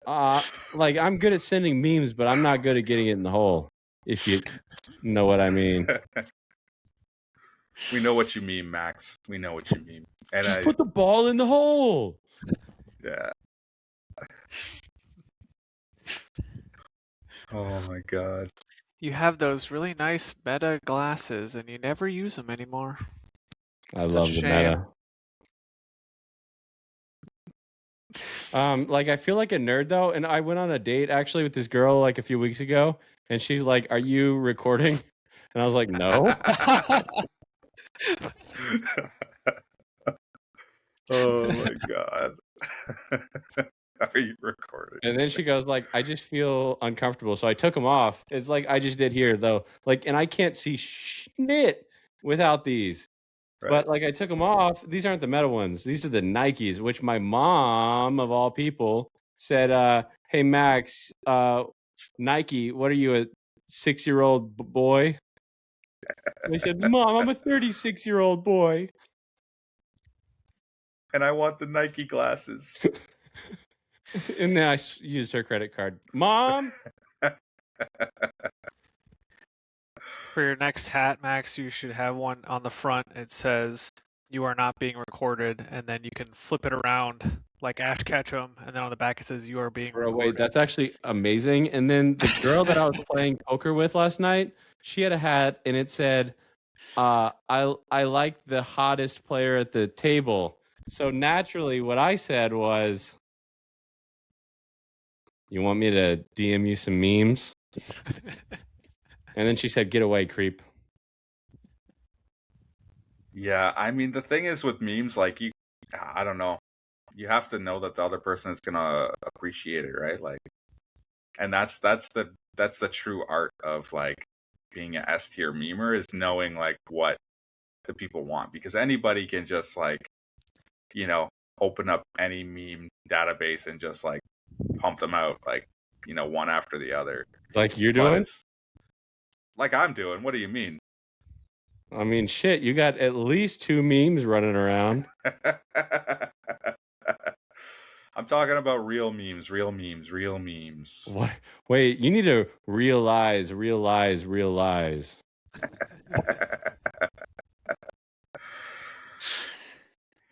S1: like I'm good at sending memes, but I'm not good at getting it in the hole, if you know what I mean.
S3: We know what you mean, Max. We know what you mean. And
S1: Just put the ball in the hole.
S3: Yeah. Oh my god.
S2: You have those really nice Meta glasses, and you never use them anymore.
S1: I love the Meta. Like I feel like a nerd though, and I went on a date actually with this girl like a few weeks ago, and she's like, "Are you recording?" And I was like, "No."
S3: Oh my god. Are you recording?
S1: And then she goes like, "I just feel uncomfortable." So I took them off. It's like I just did here though. Like, and I can't see shit without these.
S3: Right.
S1: But like I took them off. These aren't the Meta ones. These are the Nikes, which my mom of all people said, "Hey Max, Nike, what are you, a 6-year-old boy?" And I said, "Mom, I'm a 36-year-old boy."
S3: And I want the Nike glasses.
S1: And then I used her credit card. Mom?
S2: For your next hat, Max, you should have one on the front. It says, "You are not being recorded," and then you can flip it around like Ash Ketchum, and then on the back it says, "You are being recorded."
S1: Wait, that's actually amazing. And then the girl that I was playing poker with last night, she had a hat and it said, I like the hottest player at the table. So naturally what I said was, "You want me to DM you some memes?" And then she said, "Get away, creep."
S3: Yeah, I mean the thing is with memes, like I don't know. You have to know that the other person is gonna appreciate it, right? Like, and that's the true art of like being an S tier memer, is knowing like what the people want, because anybody can just like, you know, open up any meme database and just like pump them out, like, you know, one after the other.
S1: Like you're doing?
S3: Like I'm doing. What do you mean?
S1: I mean, shit, you got at least 2 memes running around.
S3: I'm talking about real memes, real memes, real memes.
S1: What? Wait, you need to realize.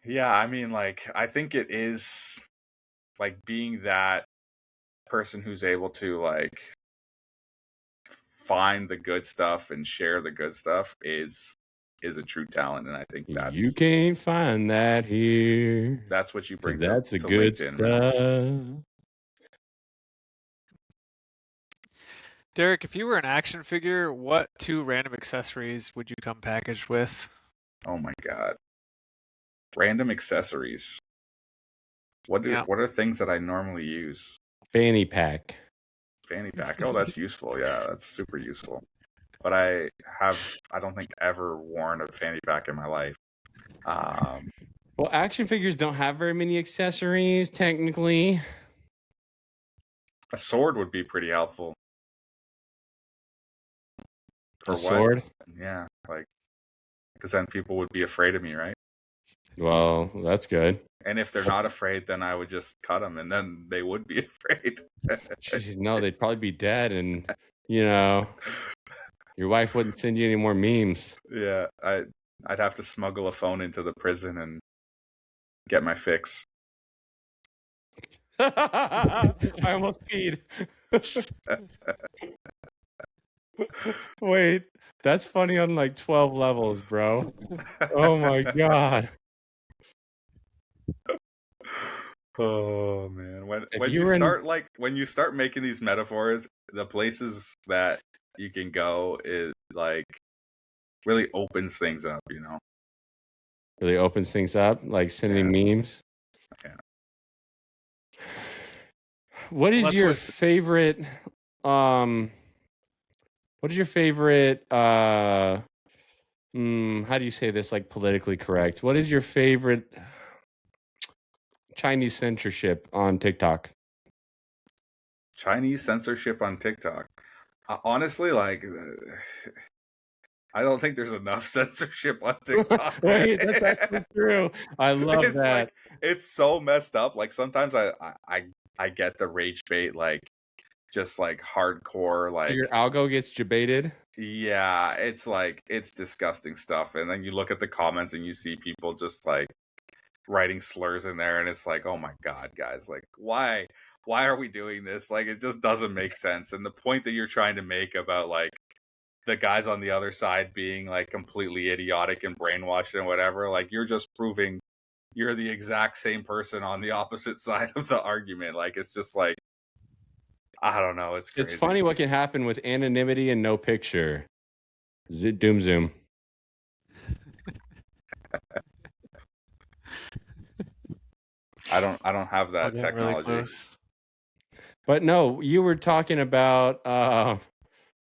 S3: Yeah, I mean, like, I think it is like being that person who's able to like find the good stuff and share the good stuff is is a true talent, and I think
S1: You can't find that here.
S3: that's what you bring
S1: That's
S3: to
S1: the good
S3: LinkedIn, Max.
S1: stuff.
S2: Derek, if you were an action figure, what 2 random accessories would you come packaged with?
S3: Oh my god. Random accessories. What are things that I normally use?
S1: Fanny pack.
S3: Fanny pack. Oh, that's useful. Yeah, that's super useful. But I don't think ever worn a fanny pack in my life.
S1: Well, action figures don't have very many accessories, technically.
S3: A sword would be pretty helpful. For
S1: A
S3: what?
S1: sword?
S3: Yeah, like, because then people would be afraid of me, right?
S1: Well, that's good.
S3: And if they're not afraid, then I would just cut them, and then they would be afraid.
S1: Jeez, no, they'd probably be dead, and your wife wouldn't send you any more memes.
S3: Yeah, I'd have to smuggle a phone into the prison and get my fix.
S1: I almost peed. Wait, that's funny on like 12 levels, bro. Oh my god.
S3: Oh man, when you start making these metaphors, the places that you can go is like really opens things up,
S1: Really opens things up, like sending memes.
S3: Yeah.
S1: What is your favorite how do you say this like politically correct? What is your favorite Chinese censorship on TikTok?
S3: Chinese censorship on TikTok. Honestly, like, I don't think there's enough censorship on TikTok.
S1: Wait, that's actually true. I love
S3: It's
S1: that.
S3: like, it's so messed up. Like sometimes I get the rage bait, like just like hardcore, like
S1: your algo gets debated.
S3: Yeah, it's like it's disgusting stuff. And then you look at the comments and you see people just like writing slurs in there, and it's like, oh my god, guys, like why are we doing this? Like it just doesn't make sense. And the point that you're trying to make about like the guys on the other side being like completely idiotic and brainwashed and whatever, like you're just proving you're the exact same person on the opposite side of the argument. Like it's just like, I don't know, it's crazy.
S1: It's funny what can happen with anonymity and no picture. Doom zoom.
S3: I don't have that technology.
S2: Really
S1: but no, you were talking about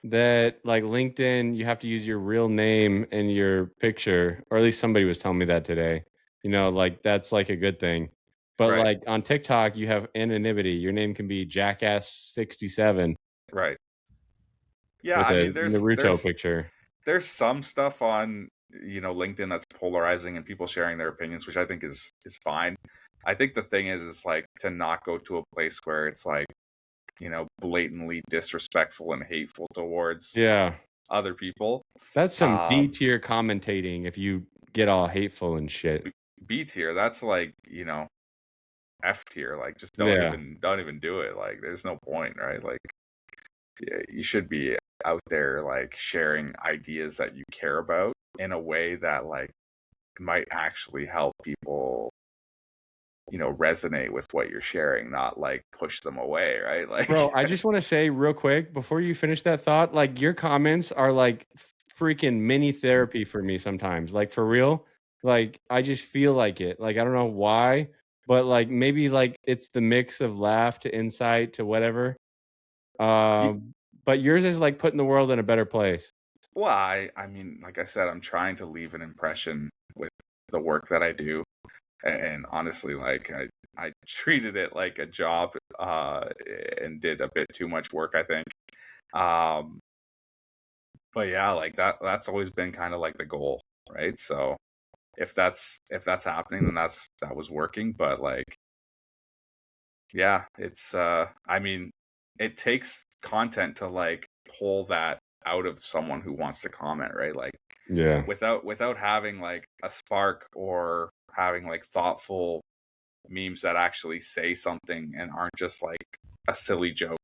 S1: that like LinkedIn, you have to use your real name and your picture, or at least somebody was telling me that today. Like that's like a good thing. But
S3: Right.
S1: like on TikTok, you have anonymity. Your name can be Jackass67.
S3: Right. Yeah,
S1: with
S3: I mean,
S1: Naruto picture.
S3: There's some stuff on LinkedIn that's polarizing and people sharing their opinions, which I think is fine. I think the thing is like to not go to a place where it's like blatantly disrespectful and hateful towards other people.
S1: That's some B tier commentating if you get all hateful and shit.
S3: B tier, that's like F tier, like just don't even do it. Like there's no point, right? Like you should be out there like sharing ideas that you care about in a way that like might actually help people resonate with what you're sharing, not like push them away, right? Like,
S1: bro, I just want to say real quick before you finish that thought, like your comments are like freaking mini therapy for me sometimes. Like for real, like I just feel like it. Like I don't know why, but like maybe like it's the mix of laugh to insight to whatever. But yours is like putting the world in a better place.
S3: Well, I mean, like I said, I'm trying to leave an impression with the work that I do. And honestly, like I treated it like a job and did a bit too much work, I think. But yeah, like that's always been kind of like the goal, right? So if that's happening, then that was working. But like, yeah, it's I mean, it takes content to like pull that out of someone who wants to comment, right? Like,
S1: yeah,
S3: without having like a spark or having like thoughtful memes that actually say something and aren't just like a silly joke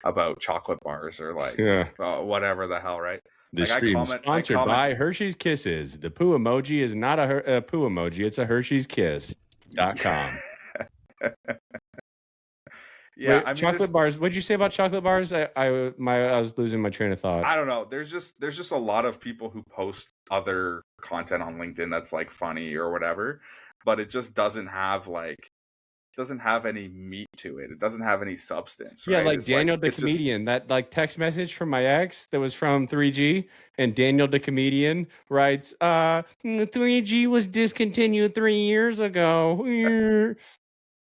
S3: about chocolate bars or like whatever the hell, right?
S1: This
S3: Like,
S1: stream
S3: I
S1: sponsored
S3: comment.
S1: by Hershey's Kisses. The poo emoji is not a poo emoji; it's a Hershey's Kiss.com.
S3: Yeah,
S1: Wait,
S3: I mean,
S1: chocolate bars. What'd you say about chocolate bars? I was losing my train of thought.
S3: I don't know. There's just a lot of people who post other content on LinkedIn that's like funny or whatever, but it just doesn't have any meat to it. It doesn't have any substance,
S1: Yeah,
S3: right?
S1: like
S3: It's
S1: Daniel the
S3: it's just
S1: comedian. That like text message from my ex that was from 3G, and Daniel the comedian writes, 3G was discontinued 3 years ago.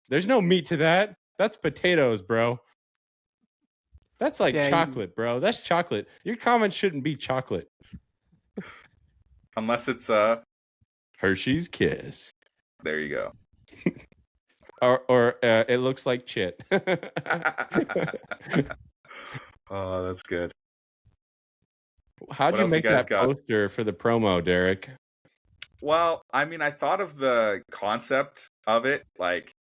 S1: There's no meat to that. That's potatoes, bro. That's like chocolate, bro. That's chocolate. Your comment shouldn't be chocolate.
S3: unless it's
S1: Hershey's Kiss.
S3: there you go.
S1: Or it looks like chit.
S3: Oh, that's good.
S1: How'd
S3: What
S1: you
S3: else you
S1: make
S3: guys
S1: that
S3: got?
S1: poster for the promo, Derek?
S3: Well, I mean, I thought of the concept of it, like,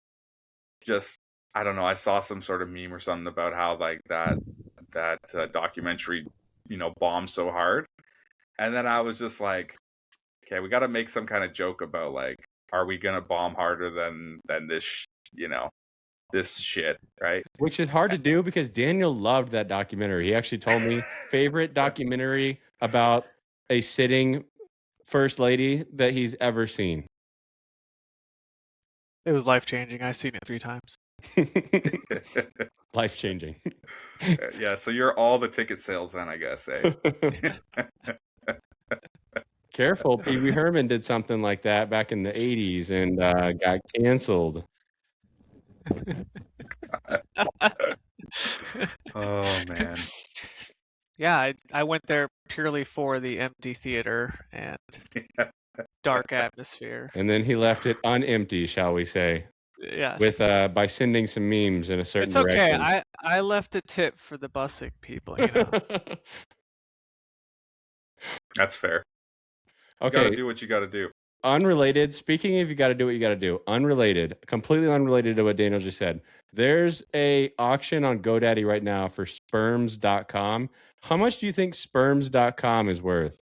S3: just, I don't know. I saw some sort of meme or something about how like that documentary, bombed so hard, and then I was just like, okay, we got to make some kind of joke about like, are we gonna bomb harder than this, this shit, right?
S1: Which is hard to do because Daniel loved that documentary. He actually told me favorite documentary about a sitting first lady that he's ever seen.
S2: It was life-changing. I've seen it 3 times.
S1: Life changing.
S3: Yeah, so you're all the ticket sales then, I guess, eh?
S1: Careful, Pee Wee Herman did something like that back in the 80s and got canceled.
S3: Oh man.
S2: Yeah, I went there purely for the empty theater and dark atmosphere.
S1: And then he left it unempty, shall we say,
S2: Yes.
S1: with by sending some memes in a certain direction.
S2: It's okay. I left a tip for the busing people, you know.
S3: That's fair. You
S1: Okay.
S3: gotta do what you gotta do.
S1: Unrelated. Speaking of you got to do what you got to do. Unrelated. Completely unrelated to what Daniel just said. There's a auction on GoDaddy right now for sperms.com. How much do you think sperms.com is worth?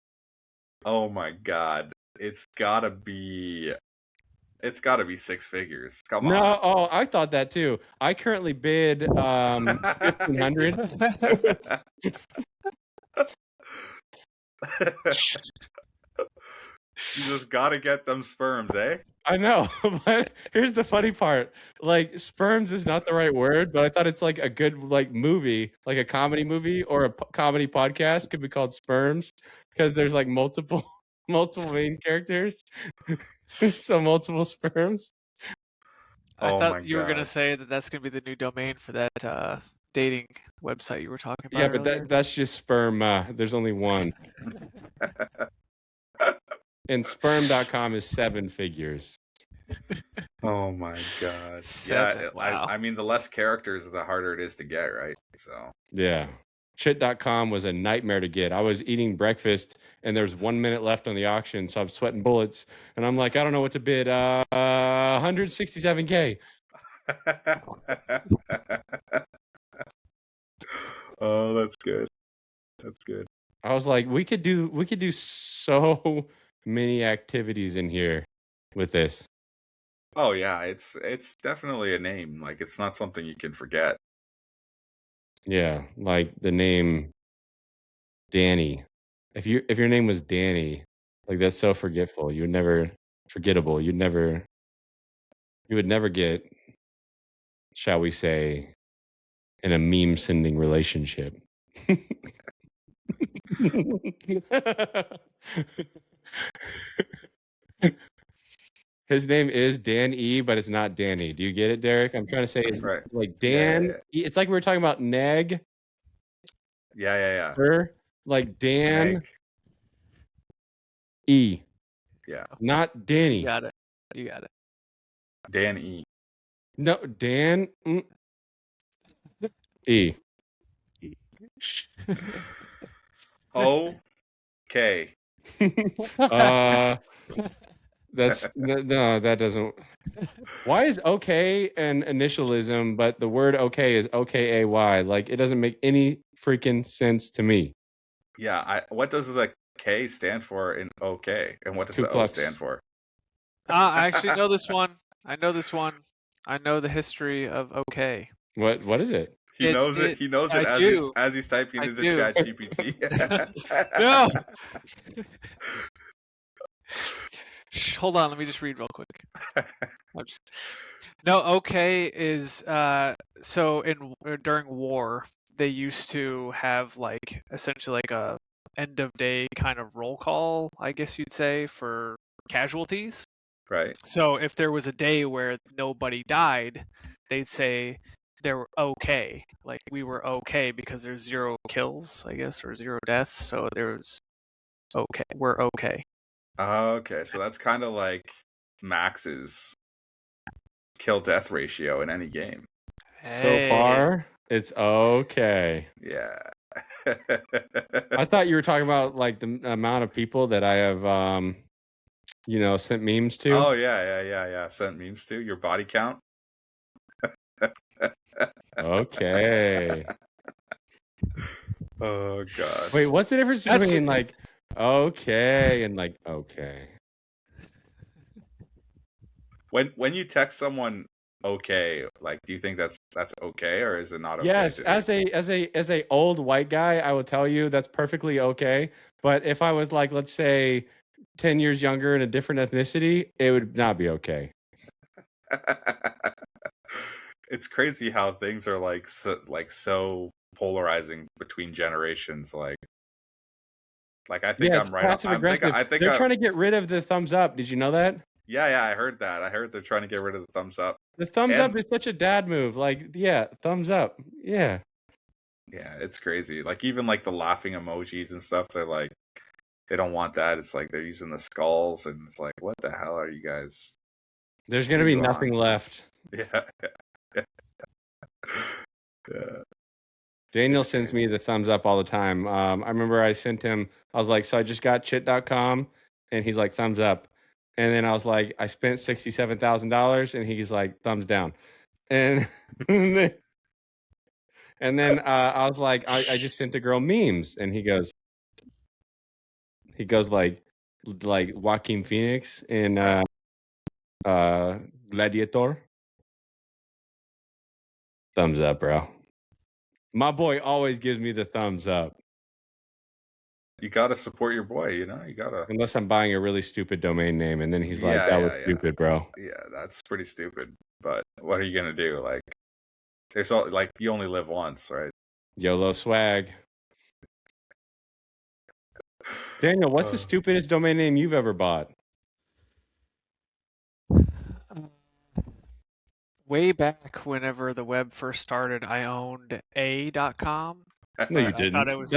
S3: Oh my god. It's gotta be 6 figures. Come on.
S1: No, oh, I thought that too. I currently bid 1,500.
S3: You just gotta get them sperms, eh?
S1: I know, but here's the funny part. Like, sperms is not the right word, but I thought it's like a good like movie, like a comedy movie or a comedy podcast could be called Sperms because there's like multiple main characters. So multiple sperms.
S2: I
S3: Oh
S2: thought
S3: my
S2: you were gonna
S3: God.
S2: say that that's gonna be the new domain for that dating website you were talking about.
S1: Yeah, but
S2: earlier.
S1: that's just sperm. There's only one. And sperm.com is 7 figures.
S3: Oh my god.
S2: 7,
S3: Yeah,
S2: wow.
S3: I mean, the less characters, the harder it is to get, right? So
S1: Yeah. Chit.com was a nightmare to get. I was eating breakfast and there's 1 minute left on the auction, so I'm sweating bullets. And I'm like, I don't know what to bid. 167K.
S3: Oh, that's good. That's good.
S1: I was like, we could do so many activities in here with this.
S3: Oh yeah, it's definitely a name. Like, it's not something you can forget.
S1: Yeah, like the name Danny. If your name was Danny, like that's so forgetful. You would never forgettable. You would never get, shall we say, in a meme sending relationship. His name is Dan E, but it's not Danny. Do you get it, Derek? I'm trying to say it's
S3: Right.
S1: like Dan.
S3: Yeah.
S1: It's like we were talking about Neg.
S3: Yeah.
S1: Her, like Dan
S3: Meg.
S1: E.
S3: Yeah.
S1: Not Danny.
S2: You got it.
S3: Dan E.
S1: No, Dan E.
S3: Okay.
S1: No, that doesn't. Why is okay an initialism, but the word okay is OKAY? Like, it doesn't make any freaking sense to me.
S3: Yeah, what does the K stand for in OK, and what does
S1: Ku
S3: the O stand
S1: Klux.
S3: for?
S2: I actually know this one. I know this one. I know the history of OK.
S1: What is it?
S3: He knows it.
S2: It.
S3: He knows it
S2: I do.
S3: as he's typing
S2: I
S3: into
S2: do.
S3: Chat GPT.
S2: No. Shh, hold on. Let me just read real quick. No, OK is so during war they used to have like essentially like a end of day kind of roll call, I guess you'd say, for casualties.
S3: Right.
S2: So if there was a day where nobody died, they'd say they were okay. Like we were okay because there's 0 kills, I guess, or 0 deaths. So there's okay. We're okay.
S3: Okay, so that's kind of like Max's kill death ratio in any game.
S1: So
S2: Hey.
S1: far, it's okay.
S3: Yeah.
S1: I thought you were talking about like the amount of people that I have, sent memes to.
S3: Oh yeah. Sent memes to your body count.
S1: Okay.
S3: Oh god.
S1: Wait, what's the difference between like okay and like okay?
S3: When you text someone okay, like do you think that's okay, or is it not okay?
S1: Yes,
S3: to
S1: as
S3: do?
S1: as a old white guy, I will tell you that's perfectly okay. But if I was like, let's say, 10 years younger and a different ethnicity, it would not be okay.
S3: It's crazy how things are like so polarizing between generations. Like I think
S1: Yeah, it's
S3: I'm right.
S1: passive aggressive.
S3: I think
S1: They're trying to get rid of the thumbs up. Did you know that?
S3: yeah, I heard that. I heard they're trying to get rid of the thumbs up.
S1: The thumbs up
S3: And
S1: is such a dad move. Like, yeah, thumbs up. Yeah.
S3: yeah, it's crazy. Like even like the laughing emojis and stuff, they're like they don't want that. It's like they're using the skulls, and it's like, what the hell are you guys?
S1: There's gonna be nothing left.
S3: Yeah. Yeah.
S1: Daniel
S3: It's
S1: sends
S3: crazy.
S1: me the thumbs up all the time. I remember I sent him, I was like, so I just got chit.com, and he's like, thumbs up. And then I was like, I spent $67,000, and he's like, thumbs down. And and then I was like, I just sent the girl memes, and he goes like Joaquin Phoenix in Gladiator. Thumbs up, bro. My boy always gives me the thumbs up.
S3: You gotta support your boy, you know. You gotta.
S1: Unless I'm buying a really stupid domain name, and then he's like,
S3: Yeah,
S1: "That was stupid, bro."
S3: Yeah, that's pretty stupid. But what are you gonna do? Like, there's all like you only live once, right?
S1: YOLO swag. Daniel, what's the stupidest domain name you've ever bought?
S2: Way back whenever the web first started, I owned a.com.
S1: No, you
S2: I thought
S1: didn't.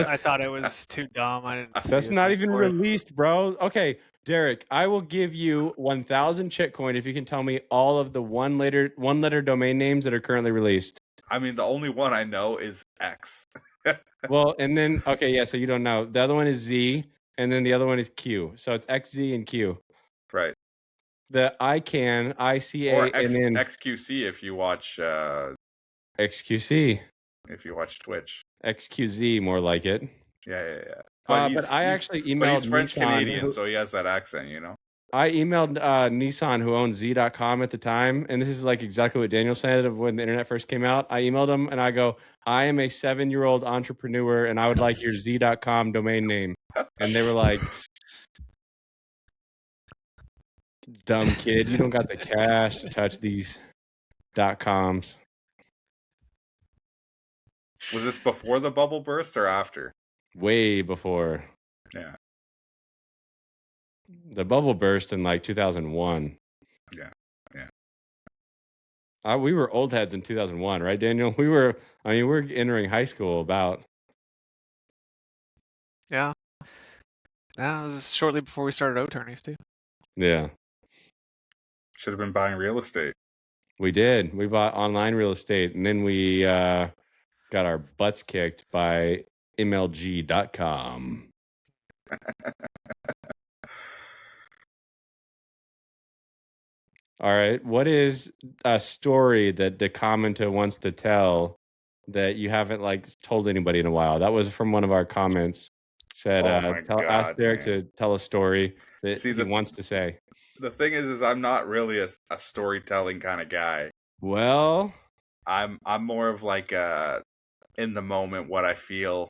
S2: I thought it was too dumb. I didn't.
S1: That's
S2: see
S1: not
S2: a
S1: even
S2: for it.
S1: released, bro. Okay, Derek, I will give you 1,000 Chitcoin if you can tell me all of the one letter domain names that are currently released.
S3: I mean, the only one I know is X.
S1: Well, and then okay, yeah, so you don't know. The other one is Z, and then the other one is Q. So it's XZ and Q.
S3: Right.
S1: The ICANN, ICA,
S3: Or
S1: and then
S3: XQC if you watch
S1: XQC.
S3: if you watch Twitch.
S1: XQZ, more like it.
S3: Yeah.
S1: But I actually emailed
S3: but he's French
S1: Nissan,
S3: Canadian, so he has that accent, you know.
S1: I emailed Nissan, who owned Z.com at the time, and this is like exactly what Daniel said of when the internet first came out. I emailed him and I go, I am a 7-year-old entrepreneur and I would like your Z.com domain name. And they were like, dumb kid, you don't got the cash to touch these .coms.
S3: Was this before the bubble burst or after?
S1: Way before.
S3: Yeah.
S1: The bubble burst in like 2001.
S3: Yeah.
S1: We were old heads in 2001, right, Daniel? We were entering high school about.
S2: Yeah. That was shortly before we started O-Tourneys too.
S1: Yeah.
S3: Should have been buying real estate.
S1: We did. We bought online real estate, and then we got our butts kicked by MLG.com. All right. What is a story that the commenter wants to tell that you haven't like told anybody in a while? That was from one of our comments. said,
S3: Oh my
S1: ask
S3: God,
S1: Derek
S3: man.
S1: to tell a story that
S3: See,
S1: he wants to say.
S3: the thing is I'm not really a storytelling kind of guy.
S1: Well,
S3: I'm more of like a in the moment what I feel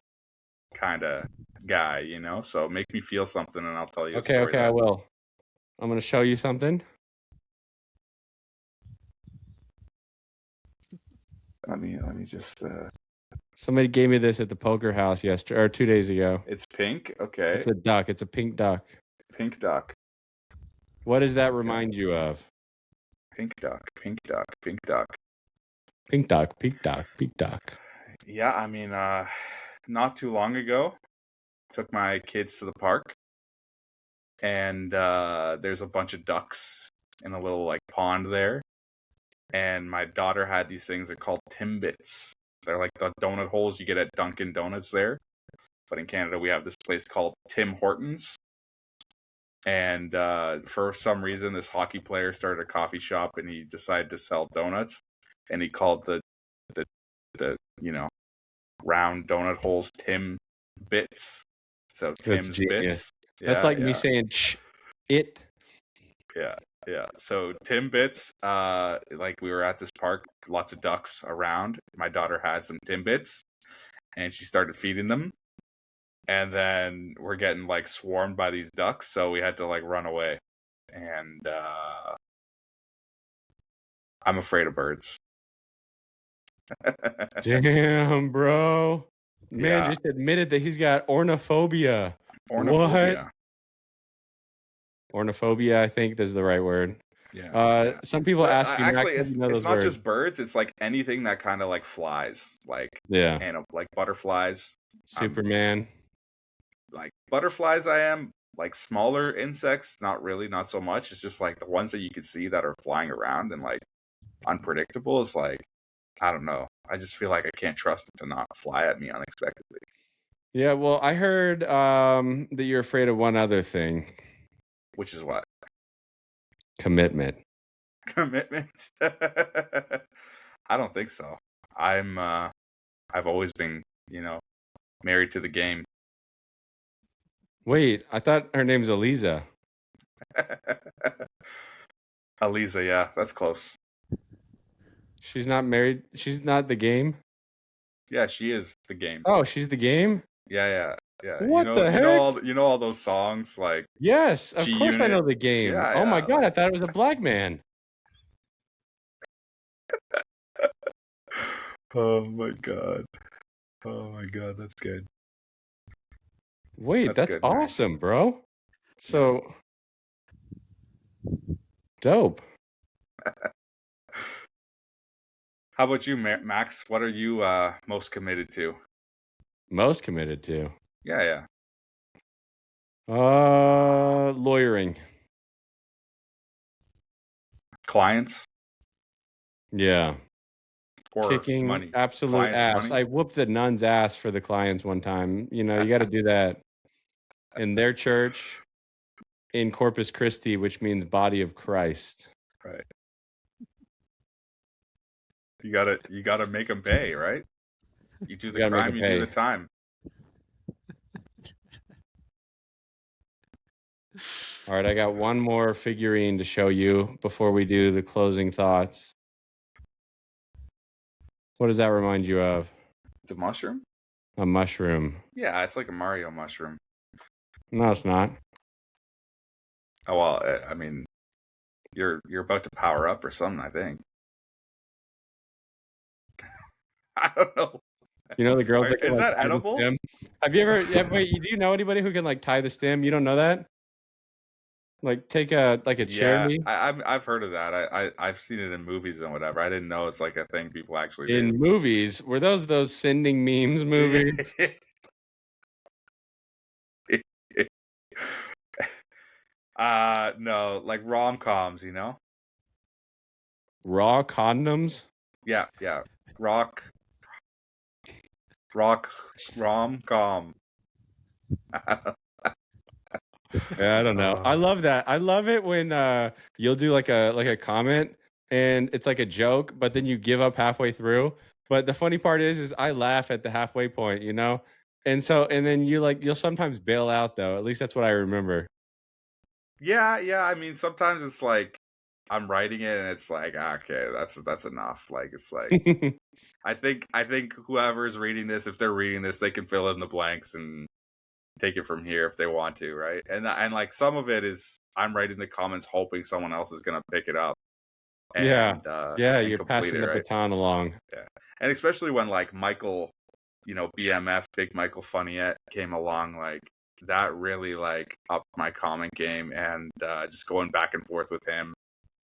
S3: kind of guy, you know? So make me feel something and I'll tell you a story.
S1: okay, I will. I'm going to show you something.
S3: Let me just
S1: Somebody gave me this at the poker house yesterday or 2 days ago.
S3: It's pink. Okay.
S1: It's a duck. It's a pink duck.
S3: Pink duck.
S1: What does that remind you of?
S3: Pink duck. Pink duck. Pink duck.
S1: Pink duck. Pink duck. Pink duck.
S3: Yeah, I mean, not too long ago, took my kids to the park, and there's a bunch of ducks in a little like pond there, and my daughter had these things that are called Timbits. They're like the donut holes you get at Dunkin' Donuts there, but in Canada we have this place called Tim Hortons. And for some reason, this hockey player started a coffee shop, and he decided to sell donuts, and he called the round donut holes Tim Bits. So Tim's Bits.
S1: That's like me saying it.
S3: Yeah. So Tim Bits, like we were at this park, lots of ducks around. My daughter had some Timbits, and she started feeding them. And then we're getting like swarmed by these ducks, so we had to like run away. And I'm afraid of birds.
S1: Damn, bro. Man just admitted that he's got ornithophobia.
S3: Ornithophobia.
S1: What? Ornithophobia, I think is the right word.
S3: Yeah.
S1: Some people ask me,
S3: actually, it's not just birds. It's like anything that kind of like flies, like like butterflies.
S1: Superman.
S3: Like butterflies, I am like smaller insects. Not really, not so much. It's just like the ones that you can see that are flying around and like unpredictable. It's like I don't know. I just feel like I can't trust them to not fly at me unexpectedly.
S1: Yeah, well, I heard that you're afraid of one other thing.
S3: Which is what?
S1: Commitment.
S3: Commitment? I don't think so. I've always been, married to the game.
S1: Wait, I thought her name's Aliza.
S3: Aliza, yeah, that's close.
S1: She's not married. She's not the game.
S3: Yeah, she is the game.
S1: Oh, she's the game.
S3: Yeah.
S1: What the heck?
S3: You know all those songs like.
S1: Yes, of course I know the game.
S3: Yeah,
S1: oh my god, I thought it was a black man.
S3: Oh my god, that's good.
S1: Wait, that's awesome, nice. Bro. So dope.
S3: How about you, Max? What are you most committed to?
S1: Most committed to?
S3: Yeah.
S1: Lawyering.
S3: Clients?
S1: Yeah.
S3: Or
S1: kicking
S3: money.
S1: Absolute
S3: clients
S1: ass.
S3: Money?
S1: I whooped the nun's ass for the clients one time. You know, you got to do that in their church in Corpus Christi, which means body of Christ.
S3: Right. You gotta make them pay, right? You do the crime, you do the time.
S1: All right, I got one more figurine to show you before we do the closing thoughts. What does that remind you of?
S3: It's a mushroom?
S1: A mushroom.
S3: Yeah, it's like a Mario mushroom.
S1: No, it's not.
S3: Oh, well, I mean, you're about to power up or something, I think. I don't know.
S1: You know the girls that can,
S3: is
S1: like,
S3: that edible?
S1: Have you ever? Wait, do you know anybody who can like tie the stem? You don't know that? Like take a chair.
S3: Yeah, I've heard of that. I've seen it in movies and whatever. I didn't know it's like a thing people actually do.
S1: In movies? Were those sending memes movies?
S3: No, like rom-coms, you know?
S1: Raw condoms?
S3: Yeah. Rock rom-com.
S1: Yeah, I don't know. I love that. I love it when you'll do like a comment and it's like a joke, but then you give up halfway through. But the funny part is I laugh at the halfway point, you know? And then you'll sometimes bail out though. At least that's what I remember.
S3: Yeah. I mean, sometimes it's like I'm writing it and it's like, okay, that's enough. Like it's like I think whoever's reading this, if they're reading this, they can fill in the blanks and take it from here if they want to, right? And like some of it is I'm writing the comments hoping someone else is gonna pick it up and and
S1: you're
S3: complete
S1: passing
S3: it,
S1: the
S3: right?
S1: baton along.
S3: Yeah, and especially when like Michael, BMF, Big Michael Funneyette came along, like that really like upped my comment game, and just going back and forth with him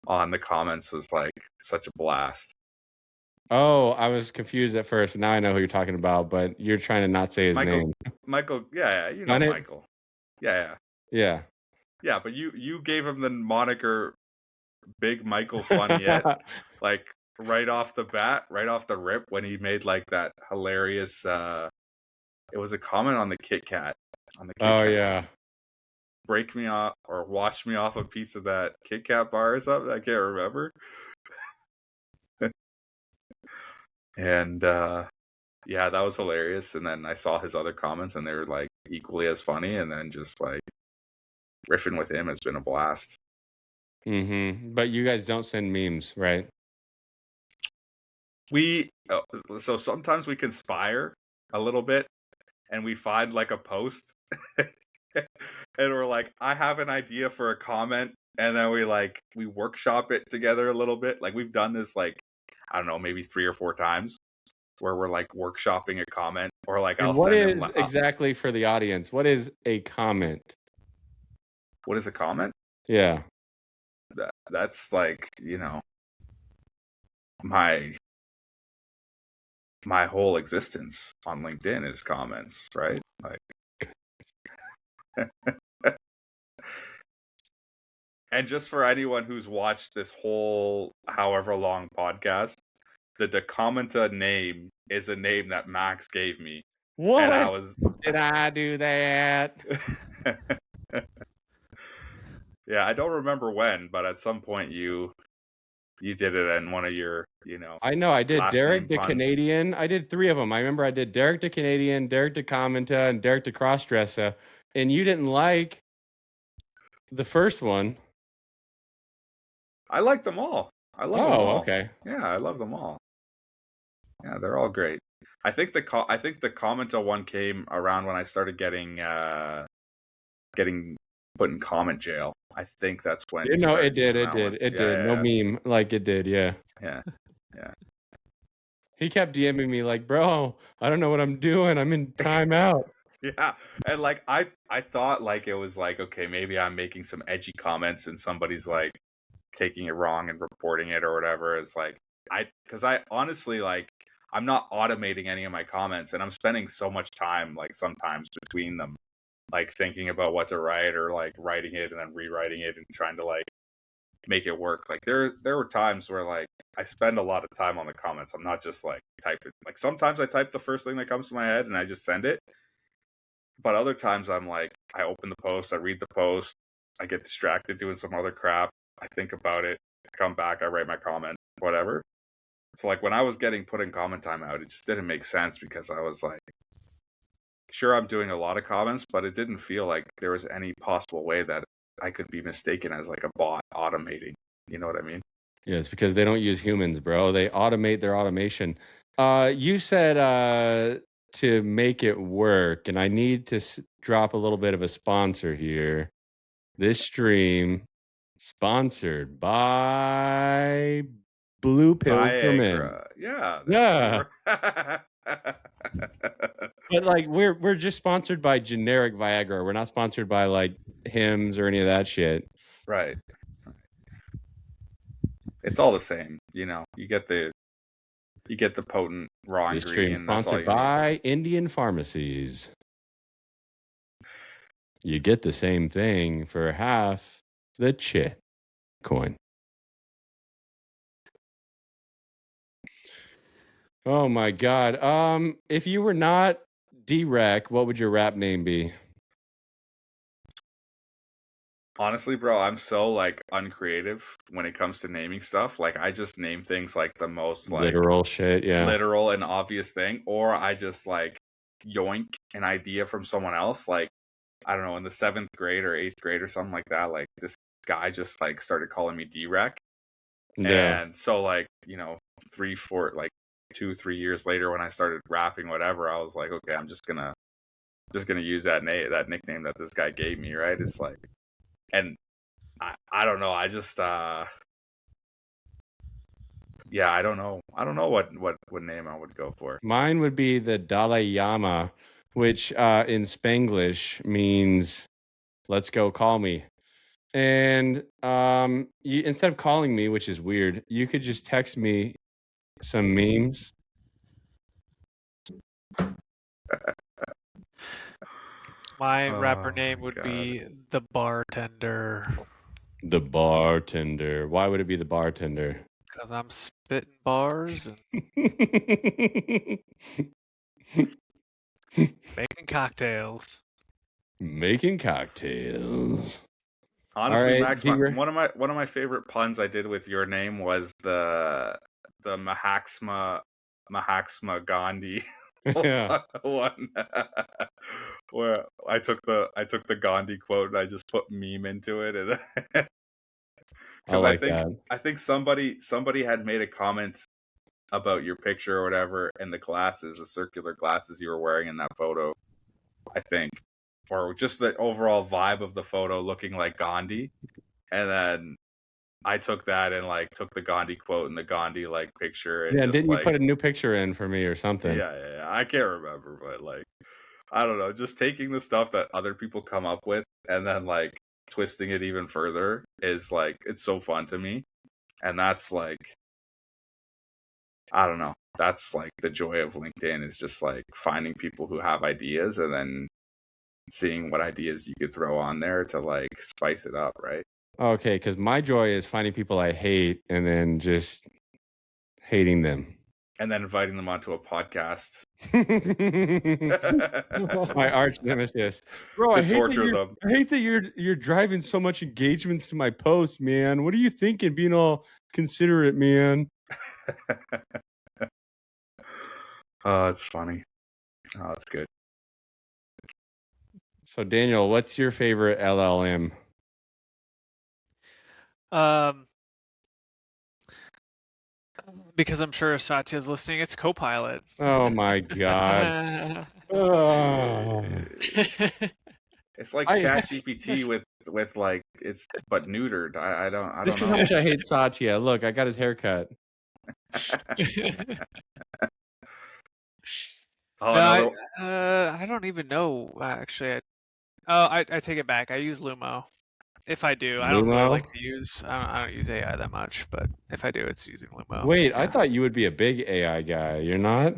S3: on the comments was like such a blast.
S1: Oh, I was confused at first. Now I know who you're talking about, but you're trying to not say his name.
S3: Michael, yeah, you know Michael. Yeah. Yeah, but you gave him the moniker Big Michael Funneyette, like right off the bat, right off the rip, when he made like that hilarious it was a comment on the Kit Kat.
S1: Oh yeah.
S3: Break me off or wash me off a piece of that Kit Kat bar or something. I can't remember. And yeah, that was hilarious. And then I saw his other comments and they were like equally as funny, and then just like riffing with him has been a blast.
S1: But you guys don't send memes, right?
S3: So sometimes we conspire a little bit and we find like a post and we're like, I have an idea for a comment, and then we workshop it together a little bit. Like we've done this like, I don't know, maybe 3 or 4 times where we're like workshopping a comment, or like
S1: And what is exactly for the audience? What is a comment?
S3: What is a comment?
S1: Yeah.
S3: That's like, my whole existence on LinkedIn is comments, right? Like and just for anyone who's watched this whole however long podcast, the DeCommenta name is a name that Max gave me.
S1: What? And did I do that?
S3: Yeah, I don't remember when, but at some point you did it in one of your,
S1: I know I did Derek the Canadian. I did 3 of them. I remember I did Derek the Canadian, Derek the Commenta, and Derek the Crossdresser. And you didn't like the first one.
S3: I like them all. I love them all.
S1: Okay.
S3: Yeah, I love them all. Yeah, they're all great. I think the Commenta one came around when I started getting put in comment jail. I think that's when.
S1: No, it did. No meme, like it did. Yeah.
S3: Yeah.
S1: He kept DMing me like, bro, I don't know what I'm doing. I'm in timeout.
S3: Yeah, and like I thought like it was like, okay, maybe I'm making some edgy comments and somebody's like taking it wrong and reporting it or whatever. It's like because I honestly like I'm not automating any of my comments, and I'm spending so much time like sometimes between them, like thinking about what to write or like writing it and then rewriting it and trying to like make it work. Like there were times where like I spend a lot of time on the comments. I'm not just like typing. Like sometimes I type the first thing that comes to my head and I just send it. But other times I'm like, I open the post, I read the post, I get distracted doing some other crap, I think about it, I come back, I write my comment, whatever. So like when I was getting put in comment timeout, it just didn't make sense because I was like, sure, I'm doing a lot of comments, but it didn't feel like there was any possible way that I could be mistaken as like a bot automating. You know what I mean?
S1: Yeah, it's because they don't use humans, bro. They automate their automation. You said to make it work, and I need to drop a little bit of a sponsor here. This stream sponsored by Blue Pill for Men.
S3: Yeah.
S1: But like we're just sponsored by generic Viagra. We're not sponsored by like Hims or any of that shit.
S3: Right. It's all the same, you get the potent raw ingredient.
S1: Sponsored by Indian pharmacies. You get the same thing for half the chit coin. Oh my god. If you were not DWreck, what would your rap name be?
S3: Honestly, bro, I'm so like uncreative when it comes to naming stuff. Like I just name things like the most like
S1: literal shit, yeah.
S3: Literal and obvious thing, or I just like yoink an idea from someone else. Like, I don't know, in the 7th grade or 8th grade or something like that, like this guy just like started calling me DWreck.
S1: Yeah.
S3: And so like, 2-3 years later when I started rapping, whatever, I was like, okay, I'm just gonna use that nickname that this guy gave me, right? It's like, and I don't know, I just yeah, I don't know what name I would go for.
S1: Mine would be the Dalai Lama, which in Spanglish means "let's go, call me." And you, instead of calling me, which is weird, you could just text me some memes.
S2: My rapper
S3: Oh
S2: name
S3: my
S2: would
S3: God.
S2: be the Bartender.
S1: The Bartender. Why would it be the Bartender?
S2: Because I'm spitting bars and making cocktails.
S1: Making cocktails.
S3: Honestly,
S1: All right,
S3: Max, one of my favorite puns I did with your name was the Mahaxma Gandhi
S1: Yeah.
S3: one, where I took the Gandhi quote and I just put meme into it, and
S1: I
S3: because
S1: like that.
S3: I think somebody had made a comment about your picture or whatever, and the circular glasses you were wearing in that photo, I think, or just the overall vibe of the photo looking like Gandhi. And then I took that and like took the Gandhi quote and the Gandhi like picture and
S1: Yeah,
S3: just
S1: didn't you
S3: like,
S1: put a new picture in for me or something?
S3: yeah, I can't remember, but like, I don't know, just taking the stuff that other people come up with and then like twisting it even further is like, it's so fun to me. And that's like, I don't know, that's like the joy of LinkedIn, is just like finding people who have ideas and then seeing what ideas you could throw on there to like spice it up, right?
S1: Okay, because my joy is finding people I hate and then just hating them.
S3: And then inviting them onto a podcast
S1: My arch nemesis, bro.
S3: to torture them.
S1: I hate that you're driving so much engagements to my post, man. What are you thinking? Being all considerate, man.
S3: Oh, it's funny. Oh, it's good.
S1: So Daniel, what's your favorite LLM?
S2: Because I'm sure Satya's listening, it's Copilot.
S1: Oh my god. Oh.
S3: It's like ChatGPT with like it's but neutered. I don't
S1: This is
S3: know.
S1: how much I hate Satya. Look, I got his haircut.
S3: Oh,
S2: No, I don't even know actually. I take it back. I use Lumo. If I do, I don't really
S1: Lumo?
S2: like to use. I don't use AI that much, but if I do, it's using Lumo.
S1: Wait,
S2: Yeah.
S1: I thought you would be a big AI guy. You're not?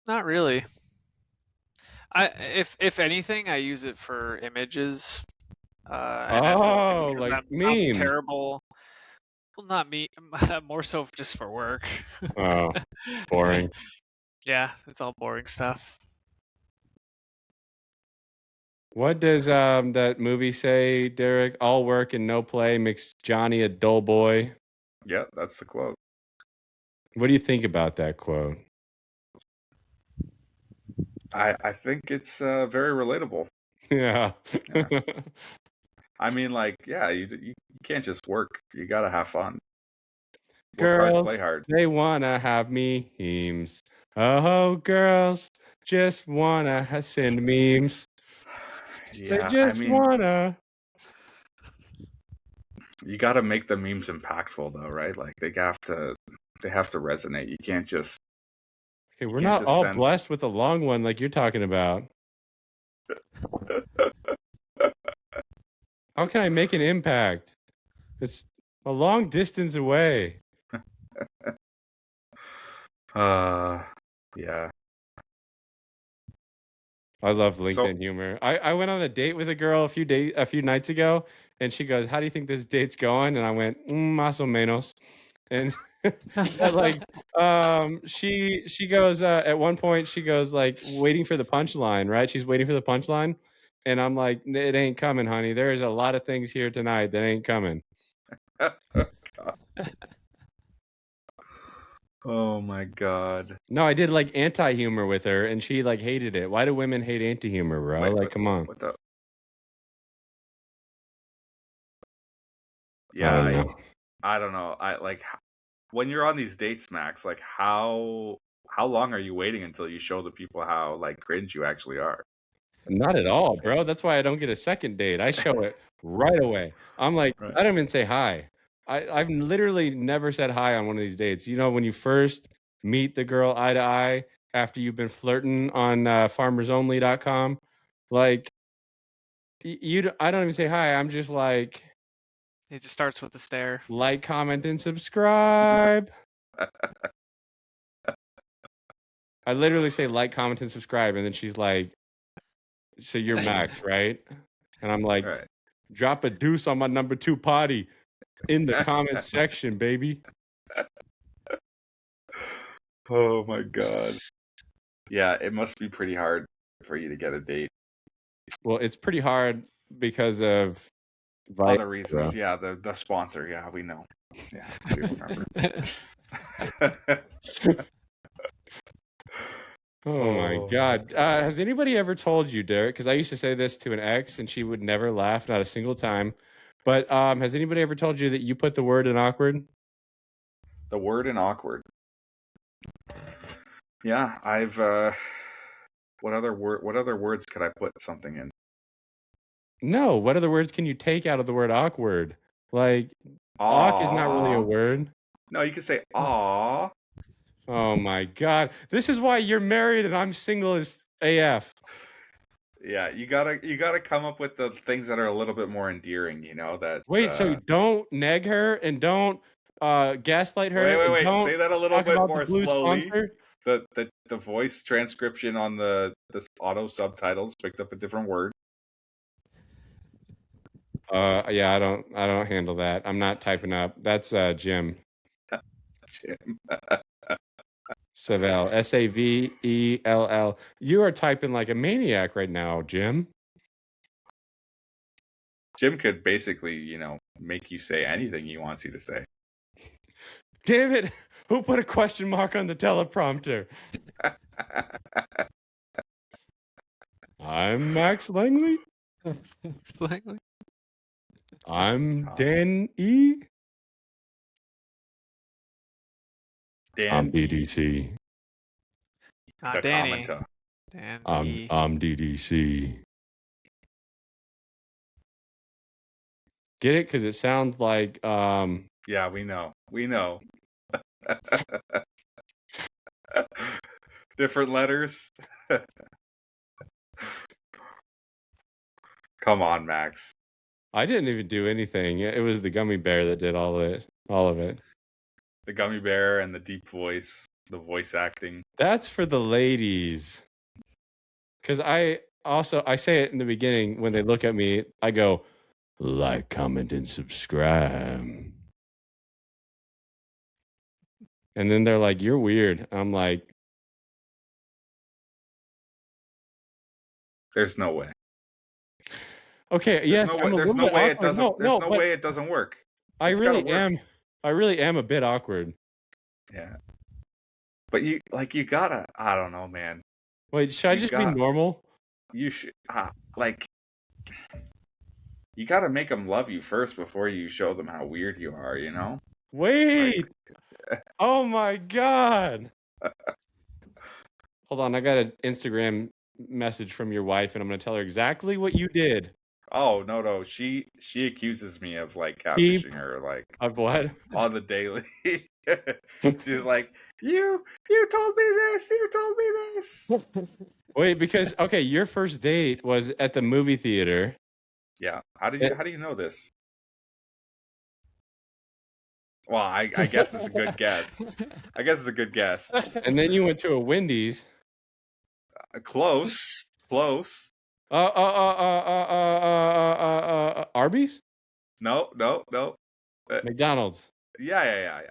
S2: Not really. If anything, I use it for images. And that's only because
S1: like
S2: I'm
S1: memes.
S2: terrible. Well, not me. More so just for work.
S1: Oh, boring.
S2: Yeah, it's all boring stuff.
S1: What does that movie say, Derek? All work and no play makes Johnny a dull boy.
S3: Yeah, that's the quote.
S1: What do you think about that quote?
S3: I think it's very relatable.
S1: Yeah.
S3: I mean, like, yeah, you can't just work. You gotta have fun. Work
S1: Girls,
S3: hard, play hard.
S1: they wanna have memes. Oh, girls just wanna send memes.
S3: Yeah,
S1: They just wanna.
S3: You gotta make the memes impactful though, right? Like they have to resonate. You can't just.
S1: Okay, we're not all blessed with a long one like you're talking about. How can I make an impact? It's a long distance away.
S3: Yeah.
S1: I love LinkedIn humor. I went on a date with a girl a few nights ago, and she goes, "How do you think this date's going?" And I went, "Más o menos." And but like, she goes at one point she goes like waiting for the punchline, right? She's waiting for the punchline, and I'm like, "It ain't coming, honey. There is a lot of things here tonight that ain't coming."
S3: Oh my my god.
S1: No, I did like anti-humor with her, and she like hated it. Why do women hate anti-humor, bro?
S3: Wait,
S1: like, come on.
S3: What the?
S1: I don't
S3: Yeah,
S1: know.
S3: I don't know. I like when you're on these dates, Max. Like, how long are you waiting until you show the people how like cringe you actually are?
S1: Not at all, bro. That's why I don't get a second date. I show it right away. I'm like,
S3: Right.
S1: I don't even say hi. I've literally never said hi on one of these dates. You know, when you first meet the girl eye to eye after you've been flirting on farmersonly.com, like I don't even say hi. I'm just like,
S2: It just starts with a stare.
S1: like, comment, and subscribe. I literally say like, comment, and subscribe, and then she's like, so you're Max, right? And I'm like,
S3: Right.
S1: drop a deuce on my number 2 potty in the comment section, baby.
S3: Oh my god. Yeah, it must be pretty hard for you to get a date.
S1: Well, it's pretty hard because of
S3: Other reasons.
S1: bro.
S3: Yeah, the sponsor. Yeah, we know. Yeah, we remember.
S1: Oh my god. Has anybody ever told you, Derek? Because I used to say this to an ex and she would never laugh, not a single time. But has anybody ever told you that you put the word in awkward?
S3: The word in awkward. Yeah, I've what other words could I put something in?
S1: No, what other words can you take out of the word awkward? Like, awk is not really a word.
S3: No, you could say aw.
S1: Oh my god. This is why you're married and I'm single as AF.
S3: Yeah, you gotta come up with the things that are a little bit more endearing, you know, that
S1: Wait, so don't neg her and don't gaslight her.
S3: Wait.
S1: And don't
S3: Say that a little
S1: talk
S3: bit
S1: about
S3: more
S1: the blue
S3: slowly.
S1: sponsor?
S3: The voice transcription on the auto subtitles picked up a different word.
S1: Yeah, I don't handle that. I'm not typing up. That's Jim.
S3: Jim.
S1: Savell. Savell. You are typing like a maniac right now, Jim.
S3: Jim could basically, you know, make you say anything he wants you to say.
S1: Damn it! Who put a question mark on the teleprompter? I'm Max Langley.
S2: Langley.
S1: I'm Dan E. I'm DDC.
S3: The
S2: Danny.
S3: commenter.
S1: I'm DDC. Get it? Because it sounds like
S3: Yeah, we know. Different letters. Come on, Max.
S1: I didn't even do anything. It was the gummy bear that did all of it.
S3: The gummy bear and the deep voice, the voice acting.
S1: That's for the ladies. Because I say it in the beginning when they look at me. I go, like, comment, and subscribe. And then they're like, you're weird. I'm like,
S3: there's no way.
S1: Okay, yes, I'm a little bit awkward.
S3: There's no way it doesn't work.
S1: I really am a bit awkward.
S3: Yeah. But you gotta, I don't know, man.
S1: Wait, should I just be normal?
S3: You should, you gotta make them love you first before you show them how weird you are, you know?
S1: Wait! Oh my god! Hold on, I got an Instagram message from your wife, and I'm gonna tell her exactly what you did.
S3: Oh no! She accuses me of like catfishing her, like
S1: of what
S3: on the daily. She's like, you told me this. You told me this.
S1: Wait, because okay, your first date was at the movie theater.
S3: Yeah. How do you know this? Well, I guess it's a good guess. And
S1: then you went to a Wendy's.
S3: Close.
S1: Arby's?
S3: No.
S1: McDonald's.
S3: Yeah.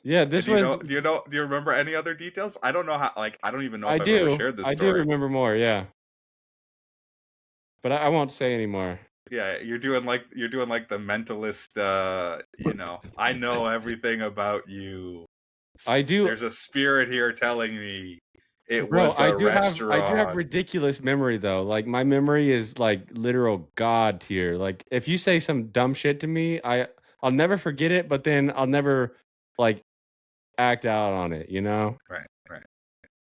S1: Yeah, this one.
S3: Do you remember any other details? I don't know how. Like, I don't even know if I've
S1: ever
S3: shared this story.
S1: I do remember more. Yeah, but I won't say anymore.
S3: Yeah, you're doing like the mentalist. You know, I know everything about you.
S1: I do.
S3: There's a spirit here telling me it
S1: Bro,
S3: was a restaurant.
S1: I do have ridiculous memory though. Like my memory is like literal god tier. Like if you say some dumb shit to me, I'll never forget it, but then I'll never like act out on it, you know?
S3: Right.